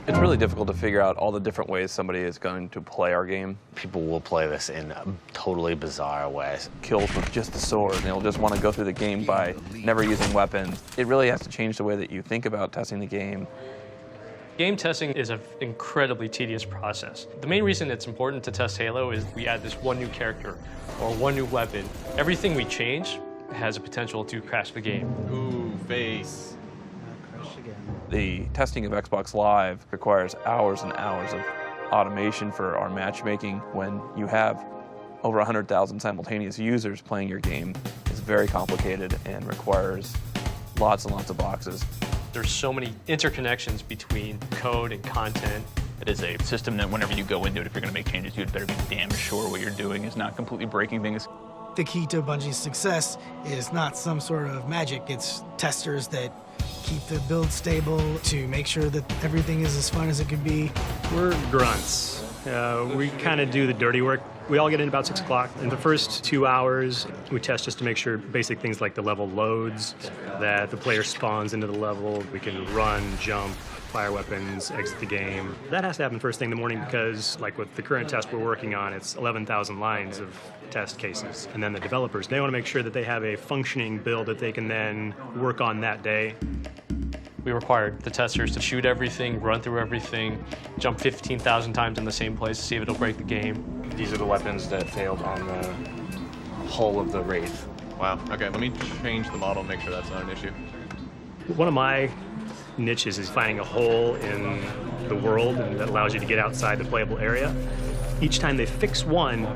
It's really difficult to figure out all the different ways somebody is going to play our game. People will play this in totally bizarre ways. Kills with just the sword, and they'll just want to go through the game by never using weapons. It really has to change the way that you think about testing the game. Game testing is an incredibly tedious process. The main reason it's important to test Halo is we add this one new character or one new weapon. Everything we change has a potential to crash the game. Ooh, face. The testing of Xbox Live requires hours and hours of automation for our matchmaking. When you have over 100,000 simultaneous users playing your game, it's very complicated and requires lots and lots of boxes. There's so many interconnections between code and content. It is a system that whenever you go into it, if you're going to make changes, you'd better be damn sure what you're doing is not completely breaking things. The key to Bungie's success is not some sort of magic. It's testers that keep the build stable to make sure that everything is as fun as it can be. We're grunts. We kind of do the dirty work. We all get in about 6 o'clock. In the first 2 hours, we test just to make sure basic things like the level loads, that the player spawns into the level, we can run, jump, fire weapons, exit the game. That has to happen first thing in the morning because, like with the current test we're working on, it's 11,000 lines of test cases. And then the developers, they want to make sure that they have a functioning build that they can then work on that day. We required the testers to shoot everything, run through everything, jump 15,000 times in the same place to see if it'll break the game. These are the weapons that failed on the hull of the Wraith. Wow, okay, let me change the model and make sure that's not an issue. One of my niches is finding a hole in the world and that allows you to get outside the playable area. Each time they fix one,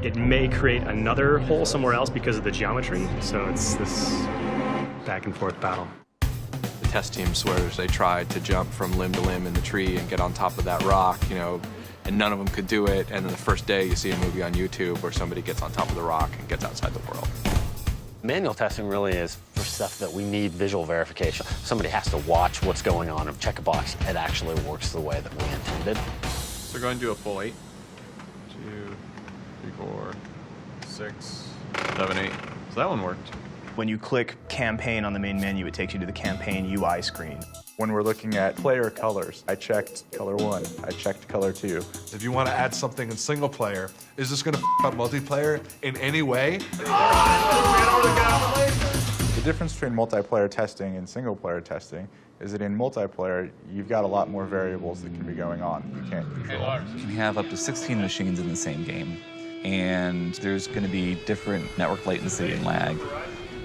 it may create another hole somewhere else because of the geometry. So it's this back and forth battle. The test team swears they tried to jump from limb to limb in the tree and get on top of that rock, you know, and none of them could do it. And then the first day you see a movie on YouTube where somebody gets on top of the rock and gets outside the world. Manual testing really is for stuff that we need visual verification. Somebody has to watch what's going on and check a box. It actually works the way that we intended. So go and do a full 8. 2, 3, 4, 6, 7, 8. So that one worked. When you click campaign on the main menu, it takes you to the campaign UI screen. When we're looking at player colors, I checked color 1, I checked color 2. If you want to add something in single player, is this going to up multiplayer in any way? The difference between multiplayer testing and single player testing is that in multiplayer, you've got a lot more variables that can be going on. You can't control. You can have up to 16 machines in the same game, and there's going to be different network latency and lag.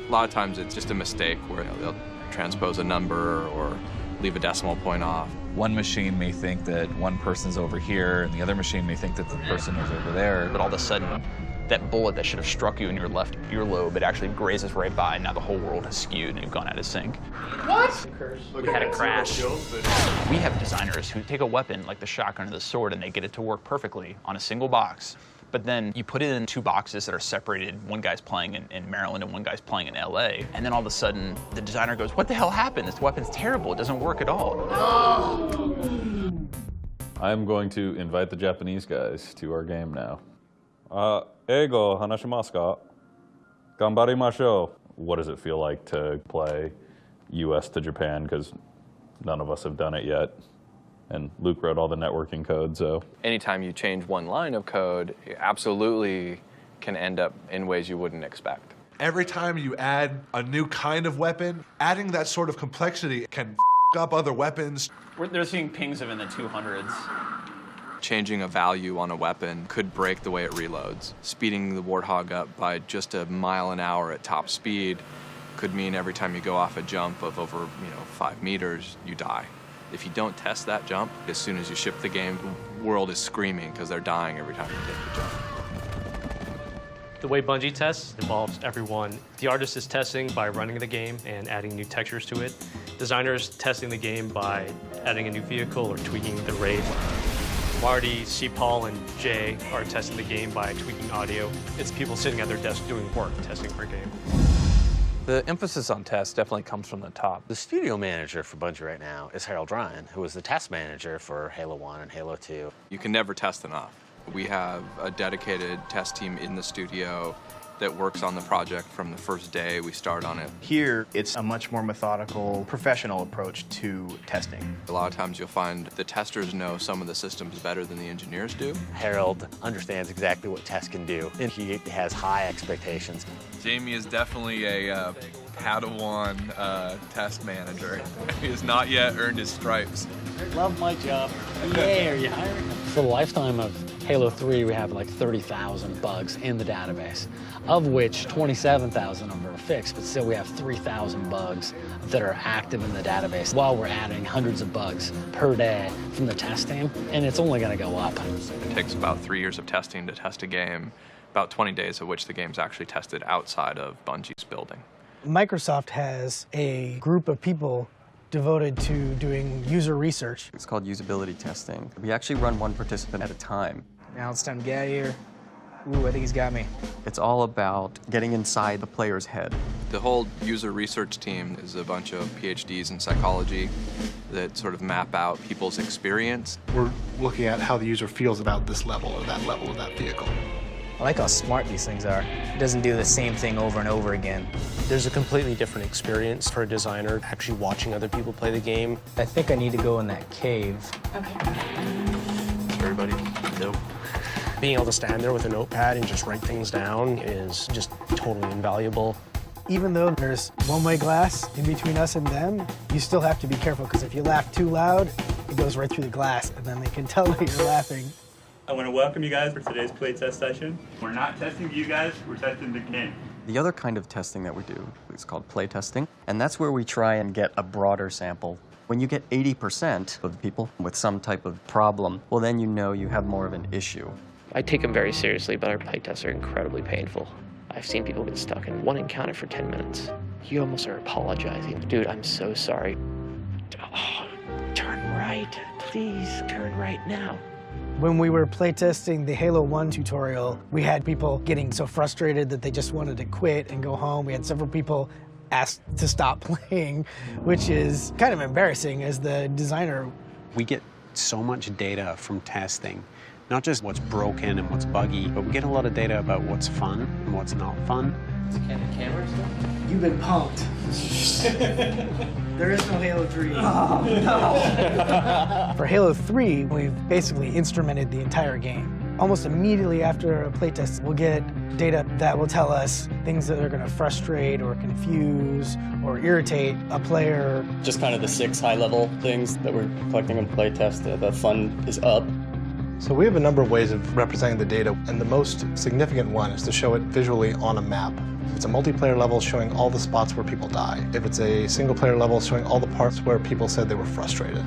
A lot of times it's just a mistake where they'll transpose a number or leave a decimal point off. One machine may think that one person's over here, and the other machine may think that the person is over there. But all of a sudden, that bullet that should have struck you in your left earlobe, it actually grazes right by, and now the whole world is skewed and you've gone out of sync. What? We had a crash. We have designers who take a weapon like the shotgun or the sword and they get it to work perfectly on a single box. But then you put it in 2 boxes that are separated. One guy's playing in Maryland and one guy's playing in LA. And then all of a sudden, the designer goes, what the hell happened? This weapon's terrible. It doesn't work at all. I'm going to invite the Japanese guys to our game now. Eigo hanashimasu ka? Ganbarimashou. What does it feel like to play US to Japan? Because none of us have done it yet. And Luke wrote all the networking code, so. Anytime you change one line of code, it absolutely can end up in ways you wouldn't expect. Every time you add a new kind of weapon, adding that sort of complexity can up other weapons. They're seeing pings of in the 200s. Changing a value on a weapon could break the way it reloads. Speeding the Warthog up by just a mile an hour at top speed could mean every time you go off a jump of over 5 meters, you die. If you don't test that jump, as soon as you ship the game, the world is screaming because they're dying every time you take the jump. The way Bungie tests involves everyone. The artist is testing by running the game and adding new textures to it. Designers testing the game by adding a new vehicle or tweaking the raid. Marty, C. Paul, and Jay are testing the game by tweaking audio. It's people sitting at their desk doing work, testing for a game. The emphasis on test definitely comes from the top. The studio manager for Bungie right now is Harold Ryan, who was the test manager for Halo 1 and Halo 2. You can never test enough. We have a dedicated test team in the studio that works on the project from the first day we start on it. Here, it's a much more methodical, professional approach to testing. A lot of times you'll find the testers know some of the systems better than the engineers do. Harold understands exactly what test can do, and he has high expectations. Jamie is definitely a Padawan test manager. He has not yet earned his stripes. Love my job. Yay, are you hiring? For the lifetime of Halo 3, we have like 30,000 bugs in the database, of which 27,000 of them are fixed, but still we have 3,000 bugs that are active in the database while we're adding hundreds of bugs per day from the test team, and it's only going to go up. It takes about 3 years of testing to test a game, about 20 days of which the game's actually tested outside of Bungie's building. Microsoft has a group of people devoted to doing user research. It's called usability testing. We actually run one participant at a time. Now it's time to get out of here. Ooh, I think he's got me. It's all about getting inside the player's head. The whole user research team is a bunch of PhDs in psychology that sort of map out people's experience. We're looking at how the user feels about this level or that level of that vehicle. I like how smart these things are. It doesn't do the same thing over and over again. There's a completely different experience for a designer actually watching other people play the game. I think I need to go in that cave. Everybody, nope. Being able to stand there with a notepad and just write things down is just totally invaluable. Even though there's one-way glass in between us and them, you still have to be careful, because if you laugh too loud, it goes right through the glass, and then they can tell that you're laughing. I want to welcome you guys for today's playtest session. We're not testing you guys, we're testing the game. The other kind of testing that we do is called play testing, and that's where we try and get a broader sample. When you get 80% of the people with some type of problem, well, then you know you have more of an issue. I take them very seriously, but our playtests are incredibly painful. I've seen people get stuck in one encounter for 10 minutes. You almost are apologizing. Dude, I'm so sorry. Oh, turn right. Please, turn right now. When we were playtesting the Halo 1 tutorial, we had people getting so frustrated that they just wanted to quit and go home. We had several people ask to stop playing, which is kind of embarrassing as the designer. We get so much data from testing, not just what's broken and what's buggy, but we get a lot of data about what's fun and what's not fun. Can the camera still? You've been punked. There is no Halo 3. Oh, no. For Halo 3, we've basically instrumented the entire game. Almost immediately after a playtest, we'll get data that will tell us things that are going to frustrate or confuse or irritate a player. Just kind of the 6 high-level things that we're collecting in playtest. The fun is up. So we have a number of ways of representing the data, and the most significant one is to show it visually on a map. If it's a multiplayer level, showing all the spots where people die. If it's a single-player level, showing all the parts where people said they were frustrated.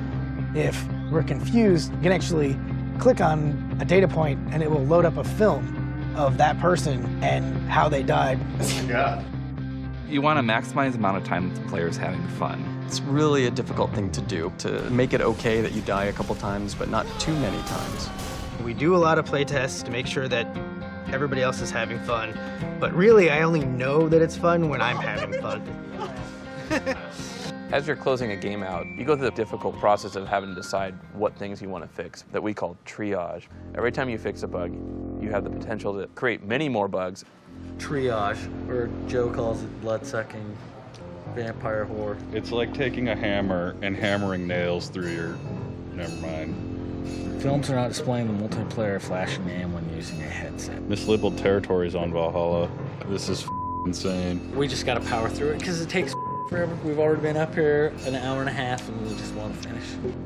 If we're confused, you can actually click on a data point and it will load up a film of that person and how they died. Oh my God. You want to maximize the amount of time that the player's having fun. It's really a difficult thing to do, to make it okay that you die a couple times, but not too many times. We do a lot of playtests to make sure that everybody else is having fun, but really I only know that it's fun when I'm having fun. As you're closing a game out, you go through the difficult process of having to decide what things you want to fix, that we call triage. Every time you fix a bug, you have the potential to create many more bugs. Triage, or Joe calls it blood-sucking vampire whore. It's like taking a hammer and hammering nails through your... Never mind. Films are not displaying the multiplayer flashing name when using a headset. Mislabeled territories on Valhalla. This is insane. We just gotta power through it because it takes forever. We've already been up here an hour and a half and we just want to finish.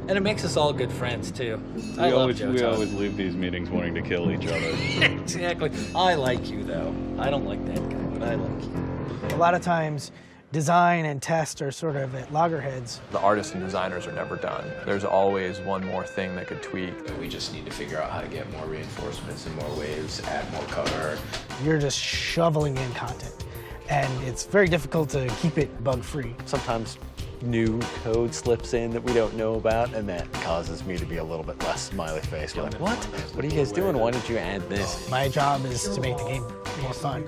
And it makes us all good friends too. I love Joe. We always leave these meetings wanting to kill each other. Exactly. I like you though. I don't like that guy, but I like you. A lot of times, design and test are sort of at loggerheads. The artists and designers are never done. There's always one more thing that could tweak. We just need to figure out how to get more reinforcements and more waves, add more cover. You're just shoveling in content, and it's very difficult to keep it bug-free. Sometimes new code slips in that we don't know about, and that causes me to be a little bit less smiley face. We're like, what? What are you guys doing? Why did you add this? My job is to make the game more fun,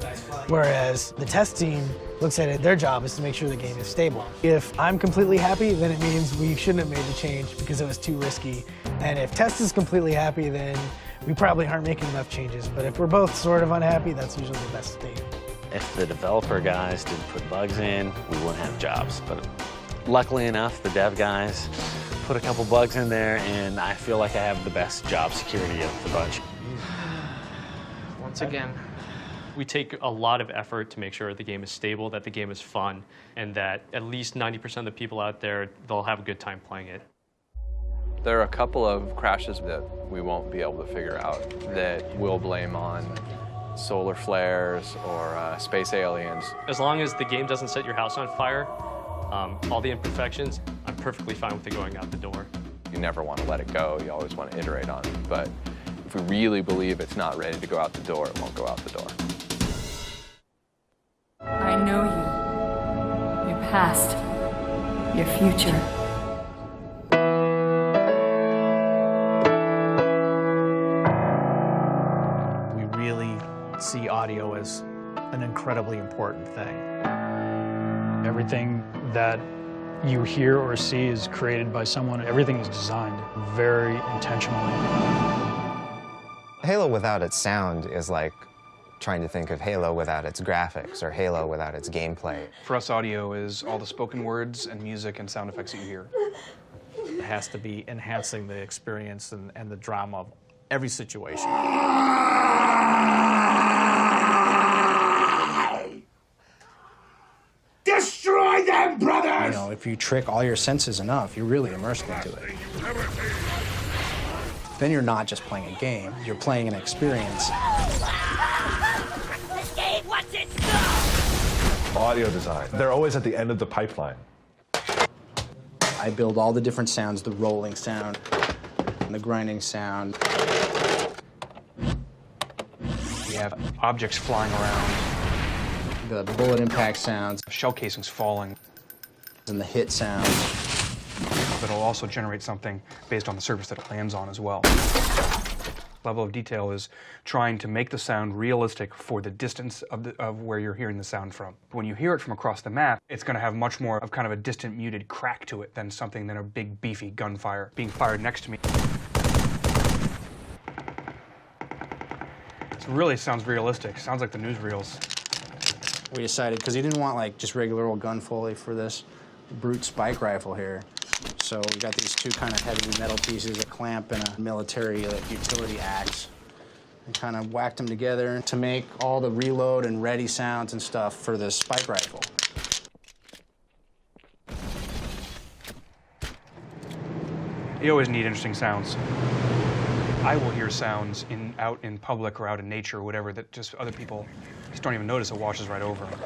whereas the test team looks at it, their job is to make sure the game is stable. If I'm completely happy, then it means we shouldn't have made the change because it was too risky. And if test is completely happy, then we probably aren't making enough changes. But if we're both sort of unhappy, that's usually the best state. If the developer guys didn't put bugs in, we wouldn't have jobs. But luckily enough, the dev guys put a couple bugs in there, and I feel like I have the best job security of the bunch. Once again. We take a lot of effort to make sure the game is stable, that the game is fun, and that at least 90% of the people out there, they'll have a good time playing it. There are a couple of crashes that we won't be able to figure out that we'll blame on solar flares or space aliens. As long as the game doesn't set your house on fire, all the imperfections, I'm perfectly fine with it going out the door. You never want to let it go. You always want to iterate on it. But if we really believe it's not ready to go out the door, it won't go out the door. I know you. Your past. Your future. We really see audio as an incredibly important thing. Everything that you hear or see is created by someone. Everything is designed very intentionally. Halo without its sound is like trying to think of Halo without its graphics or Halo without its gameplay. For us, audio is all the spoken words and music and sound effects that you hear. It has to be enhancing the experience and the drama of every situation. Destroy them, brothers! You know, if you trick all your senses enough, you're really immersed into it. Then you're not just playing a game, you're playing an experience. Escape, what's it stuff? Audio design. They're always at the end of the pipeline. I build all the different sounds, the rolling sound, and the grinding sound. We have objects flying around. The bullet impact sounds. Shell casings falling. And the hit sounds. It'll also generate something based on the surface that it lands on as well. Level of detail is trying to make the sound realistic for the distance of where you're hearing the sound from. When you hear it from across the map, it's going to have much more of kind of a distant, muted crack to it than something than a big, beefy gunfire being fired next to me. It really sounds realistic. Sounds like the newsreels. We decided, because he didn't want like just regular old gun foley for this brute spike rifle here. So we got these two kind of heavy metal pieces, a clamp and a military utility axe. And kind of whacked them together to make all the reload and ready sounds and stuff for this spike rifle. You always need interesting sounds. I will hear sounds out in public or out in nature or whatever that just other people just don't even notice. It washes right over them.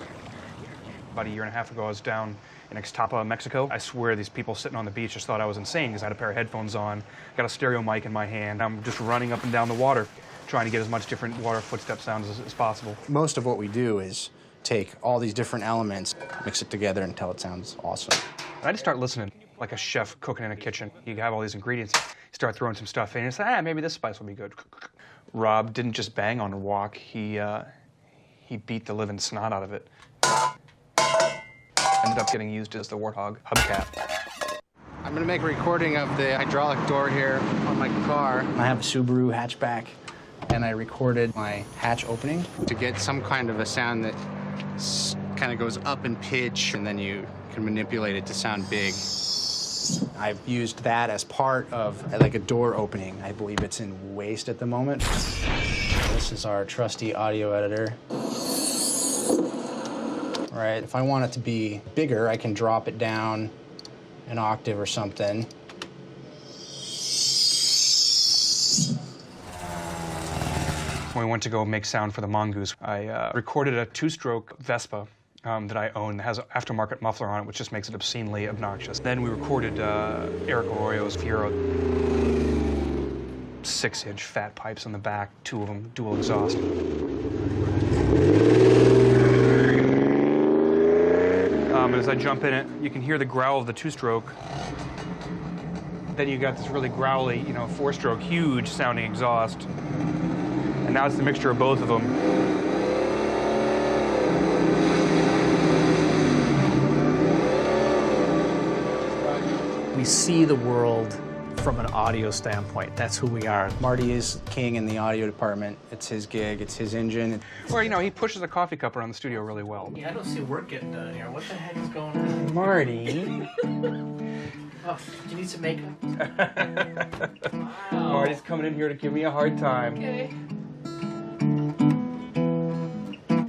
About a year and a half ago, I was down in Ixtapa, Mexico. I swear these people sitting on the beach just thought I was insane because I had a pair of headphones on, got a stereo mic in my hand. I'm just running up and down the water, trying to get as much different water footstep sounds as possible. Most of what we do is take all these different elements, mix it together until it sounds awesome. I just start listening like a chef cooking in a kitchen. You have all these ingredients, you start throwing some stuff in, and say, maybe this spice will be good. Rob didn't just bang on a wok, he beat the living snot out of it. Ended up getting used as the Warthog hubcap. I'm gonna make a recording of the hydraulic door here on my car. I have a Subaru hatchback, and I recorded my hatch opening to get some kind of a sound that kind of goes up in pitch, and then you can manipulate it to sound big. I've used that as part of like a door opening. I believe it's in waste at the moment. This is our trusty audio editor. Right, if I want it to be bigger, I can drop it down an octave or something. When we went to go make sound for the Mongoose, I recorded a two-stroke Vespa that I own that has an aftermarket muffler on it, which just makes it obscenely obnoxious. Then we recorded Eric Arroyo's Fiero. 6-inch fat pipes on the back, 2 of them dual exhaust. And as I jump in it, you can hear the growl of the two-stroke. Then you got this really growly, 4-stroke, huge sounding exhaust. And now it's the mixture of both of them. We see the world from an audio standpoint. That's who we are. Marty is king in the audio department. It's his gig, it's his engine. Or, he pushes a coffee cup around the studio really well. Yeah, I don't see work getting done here. What the heck is going on? Marty. Oh, do you need some makeup? Wow. Marty's coming in here to give me a hard time. Okay.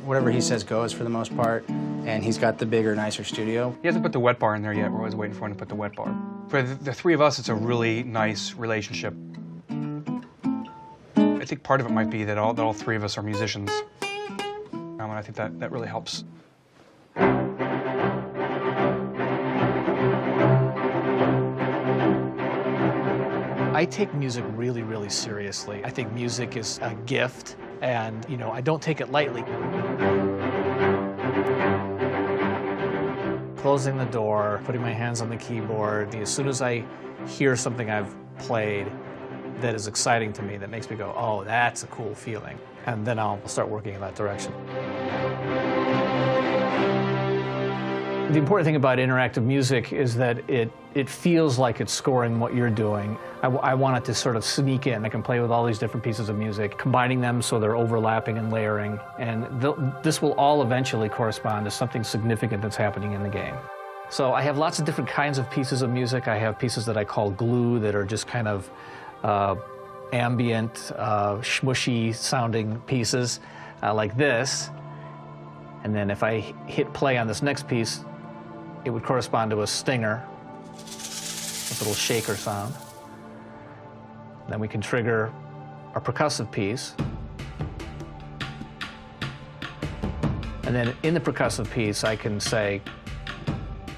Whatever he says goes for the most part, and he's got the bigger, nicer studio. He hasn't put the wet bar in there yet. We're always waiting for him to put the wet bar. For the three of us, it's a really nice relationship. I think part of it might be that all three of us are musicians. And I think that really helps. I take music really, really seriously. I think music is a gift, and I don't take it lightly. Closing the door, putting my hands on the keyboard, as soon as I hear something I've played that is exciting to me, that makes me go, oh, that's a cool feeling. And then I'll start working in that direction. The important thing about interactive music is that it feels like it's scoring what you're doing. I want it to sort of sneak in. I can play with all these different pieces of music, combining them so they're overlapping and layering, and this will all eventually correspond to something significant that's happening in the game. So I have lots of different kinds of pieces of music. I have pieces that I call glue that are just kind of ambient, smushy sounding pieces like this. And then if I hit play on this next piece, it would correspond to a stinger, a little shaker sound. Then we can trigger a percussive piece. And then in the percussive piece, I can say,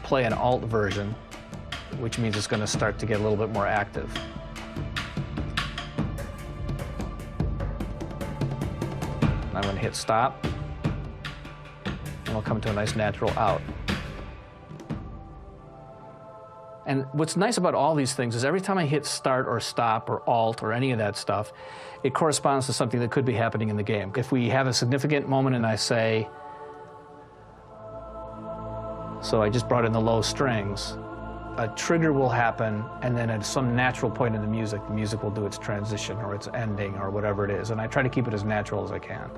play an alt version, which means it's going to start to get a little bit more active. I'm going to hit stop, and we'll come to a nice natural out. And what's nice about all these things is every time I hit start or stop or alt or any of that stuff, it corresponds to something that could be happening in the game. If we have a significant moment and I say, so I just brought in the low strings, a trigger will happen, and then at some natural point in the music will do its transition or its ending or whatever it is. And I try to keep it as natural as I can.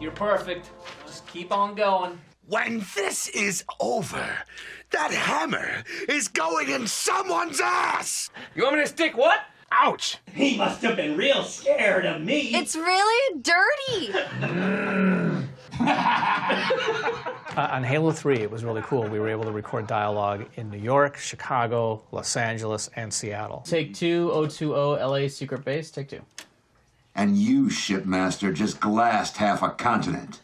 You're perfect. Just keep on going. When this is over, that hammer is going in someone's ass! You want me to stick what? Ouch! He must have been real scared of me. It's really dirty. On Halo 3, it was really cool. We were able to record dialogue in New York, Chicago, Los Angeles, and Seattle. Take 2, 020 LA Secret Base, take 2. And you, shipmaster, just glassed half a continent.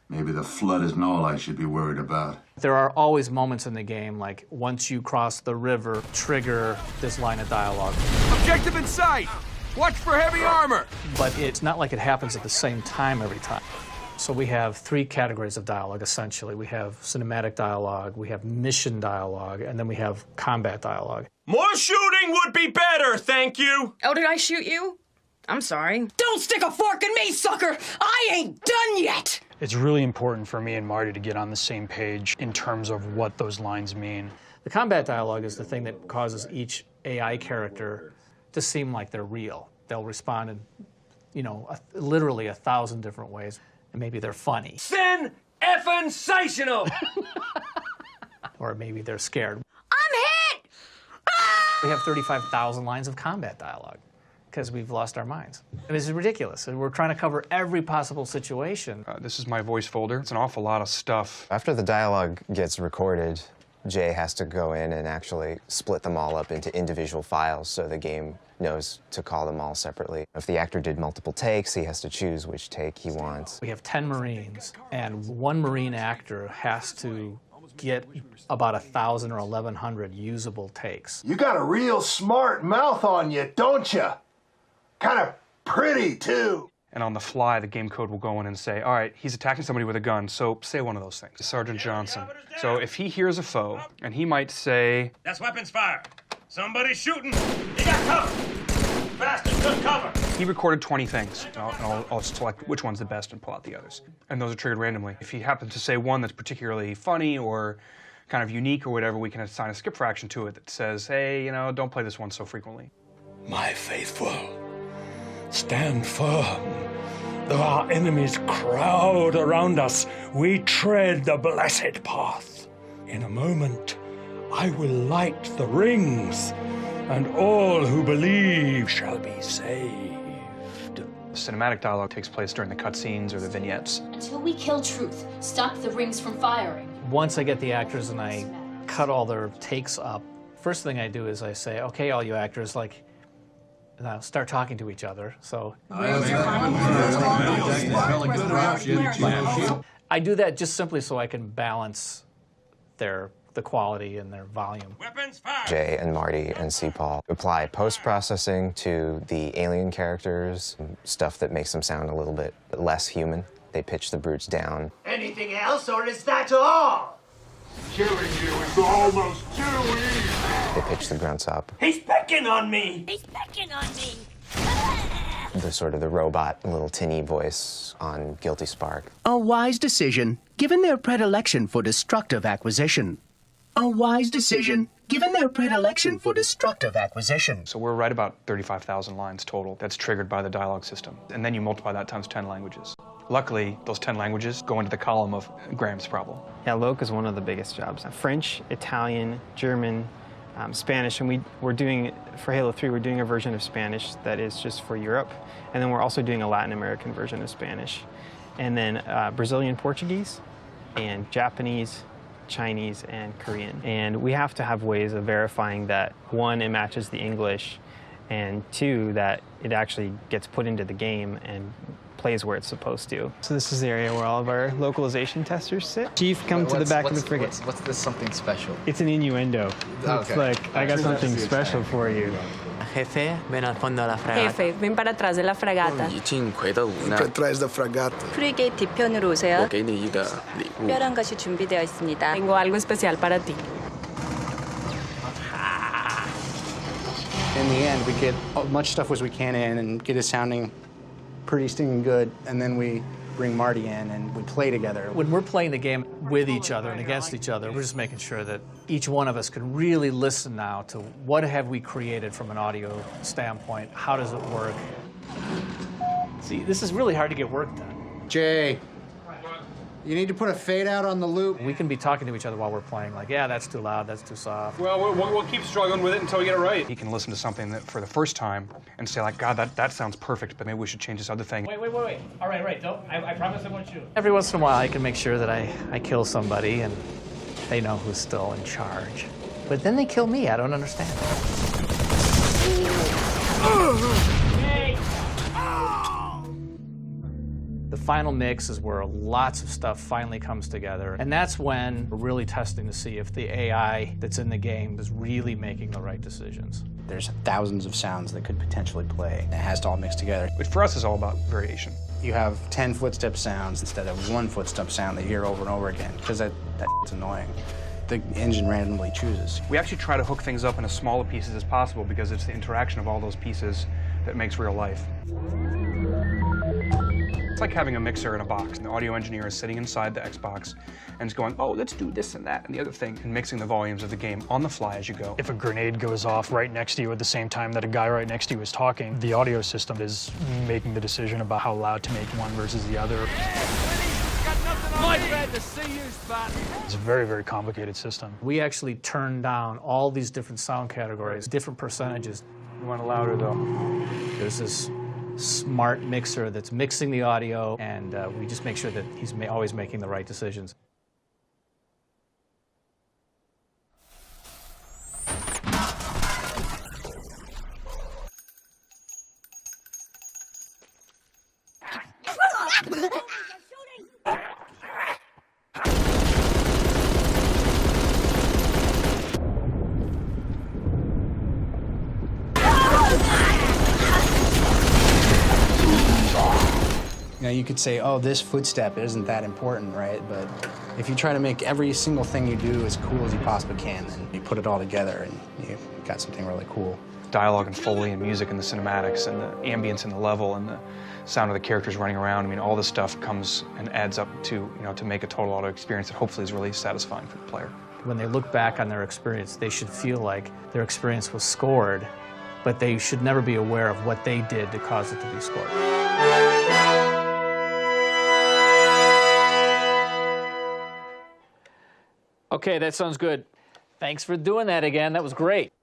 Maybe the flood isn't all I should be worried about. There are always moments in the game, like once you cross the river, trigger this line of dialogue. Objective in sight! Watch for heavy armor! But it's not like it happens at the same time every time. So we have 3 categories of dialogue, essentially. We have cinematic dialogue, we have mission dialogue, and then we have combat dialogue. More shooting would be better, thank you! Oh, did I shoot you? I'm sorry. Don't stick a fork in me, sucker! I ain't done yet! It's really important for me and Marty to get on the same page in terms of what those lines mean. The combat dialogue is the thing that causes each AI character to seem like they're real. They'll respond in, literally 1,000 different ways. And maybe they're funny. Sen-effin-sational! Or maybe they're scared. I'm hit! We have 35,000 lines of combat dialogue because we've lost our minds. And this is ridiculous. And we're trying to cover every possible situation. This is my voice folder. It's an awful lot of stuff. After the dialogue gets recorded, Jay has to go in and actually split them all up into individual files so the game knows to call them all separately. If the actor did multiple takes, he has to choose which take he wants. We have 10 Marines, and one Marine actor has to get about 1,000 or 1,100 usable takes. You got a real smart mouth on you, don't you? Kind of pretty, too. And on the fly, the game code will go in and say, all right, he's attacking somebody with a gun, so say one of those things. Sergeant Johnson. So if he hears a foe, and he might say, That's weapons fire. Somebody's shooting. They got cover. Bastard took cover. He recorded 20 things. I'll select which one's the best and pull out the others. And those are triggered randomly. If he happens to say one that's particularly funny or kind of unique or whatever, we can assign a skip fraction to it that says, hey, don't play this one so frequently. My faithful, stand firm. Though our enemies crowd around us, we tread the blessed path. In a moment, I will light the rings, and all who believe shall be saved. Cinematic dialogue takes place during the cutscenes or the vignettes. Until we kill Truth, stop the rings from firing. Once I get the actors and I cut all their takes up, first thing I do is I say, okay, all you actors, now start talking to each other. So I do that just simply so I can balance the quality and their volume. Jay and Marty and C-Paul apply post-processing to the alien characters, stuff that makes them sound a little bit less human. They pitch the brutes down. Anything else, or is that all? Killing you is almost too easy. They pitch the grunts up. He's pecking on me. He's pecking on me. The sort of the robot, little tinny voice on Guilty Spark. A wise decision, given their predilection for destructive acquisition. A wise decision, given their predilection for destructive acquisition. So we're right about 35,000 lines total that's triggered by the dialogue system. And then you multiply that times 10 languages. Luckily, those 10 languages go into the column of Graham's problem. Yeah, Loc is one of the biggest jobs. French, Italian, German, Spanish, and we're doing, for Halo 3, we're doing a version of Spanish that is just for Europe, and then we're also doing a Latin American version of Spanish. And then Brazilian Portuguese, and Japanese, Chinese, and Korean. And we have to have ways of verifying that, one, it matches the English, and two, that it actually gets put into the game and plays where it's supposed to. So this is the area where all of our localization testers sit. Chief, come to the back of the frigate. What's this something special? It's an innuendo. Oh, It's okay. like, I got something special for you. Jefe, ven al fondo de la fragata. Jefe, ven para atrás de la fragata. 已经回到湖南。 Atrás da fragata. 프리게이트 뒤편으로 오세요. 我给你一个礼物。 특별한 것이 준비되어 있습니다. Tengo algo especial para ti. In the end, we get as much stuff as we can in and get it sounding pretty stinking good, and then we bring Marty in and we play together. When we're playing the game with each other and against each other, we're just making sure that each one of us can really listen now to what have we created from an audio standpoint, how does it work. See, this is really hard to get work done. Jay, you need to put a fade out on the loop. We can be talking to each other while we're playing, like, yeah, that's too loud, that's too soft. Well, we'll keep struggling with it until we get it right. He can listen to something that for the first time and say, like, God, that sounds perfect, but maybe we should change this other thing. Wait. All right, don't. I promise I won't shoot. Every once in a while, I can make sure that I kill somebody and they know who's still in charge. But then they kill me. I don't understand. The final mix is where lots of stuff finally comes together. And that's when we're really testing to see if the AI that's in the game is really making the right decisions. There's thousands of sounds that could potentially play. It has to all mix together. But for us, it's all about variation. You have 10 footstep sounds instead of one footstep sound that you hear over and over again, because that's annoying. The engine randomly chooses. We actually try to hook things up in as small pieces as possible because it's the interaction of all those pieces that makes real life. It's like having a mixer in a box, and the audio engineer is sitting inside the Xbox and is going, oh, let's do this and that and the other thing, and mixing the volumes of the game on the fly as you go. If a grenade goes off right next to you at the same time that a guy right next to you is talking, the audio system is making the decision about how loud to make one versus the other. It's a very, very complicated system. We actually turn down all these different sound categories, different percentages. We want it louder, though. There's this smart mixer that's mixing the audio, and we just make sure that he's always making the right decisions. You know, you could say, oh, this footstep isn't that important, right? But if you try to make every single thing you do as cool as you possibly can, then you put it all together and you've got something really cool. Dialogue and Foley and music and the cinematics and the ambience and the level and the sound of the characters running around. I mean, all this stuff comes and adds up to, you know, to make a total audio experience that hopefully is really satisfying for the player. When they look back on their experience, they should feel like their experience was scored, but they should never be aware of what they did to cause it to be scored. Okay, that sounds good. Thanks for doing that again. That was great.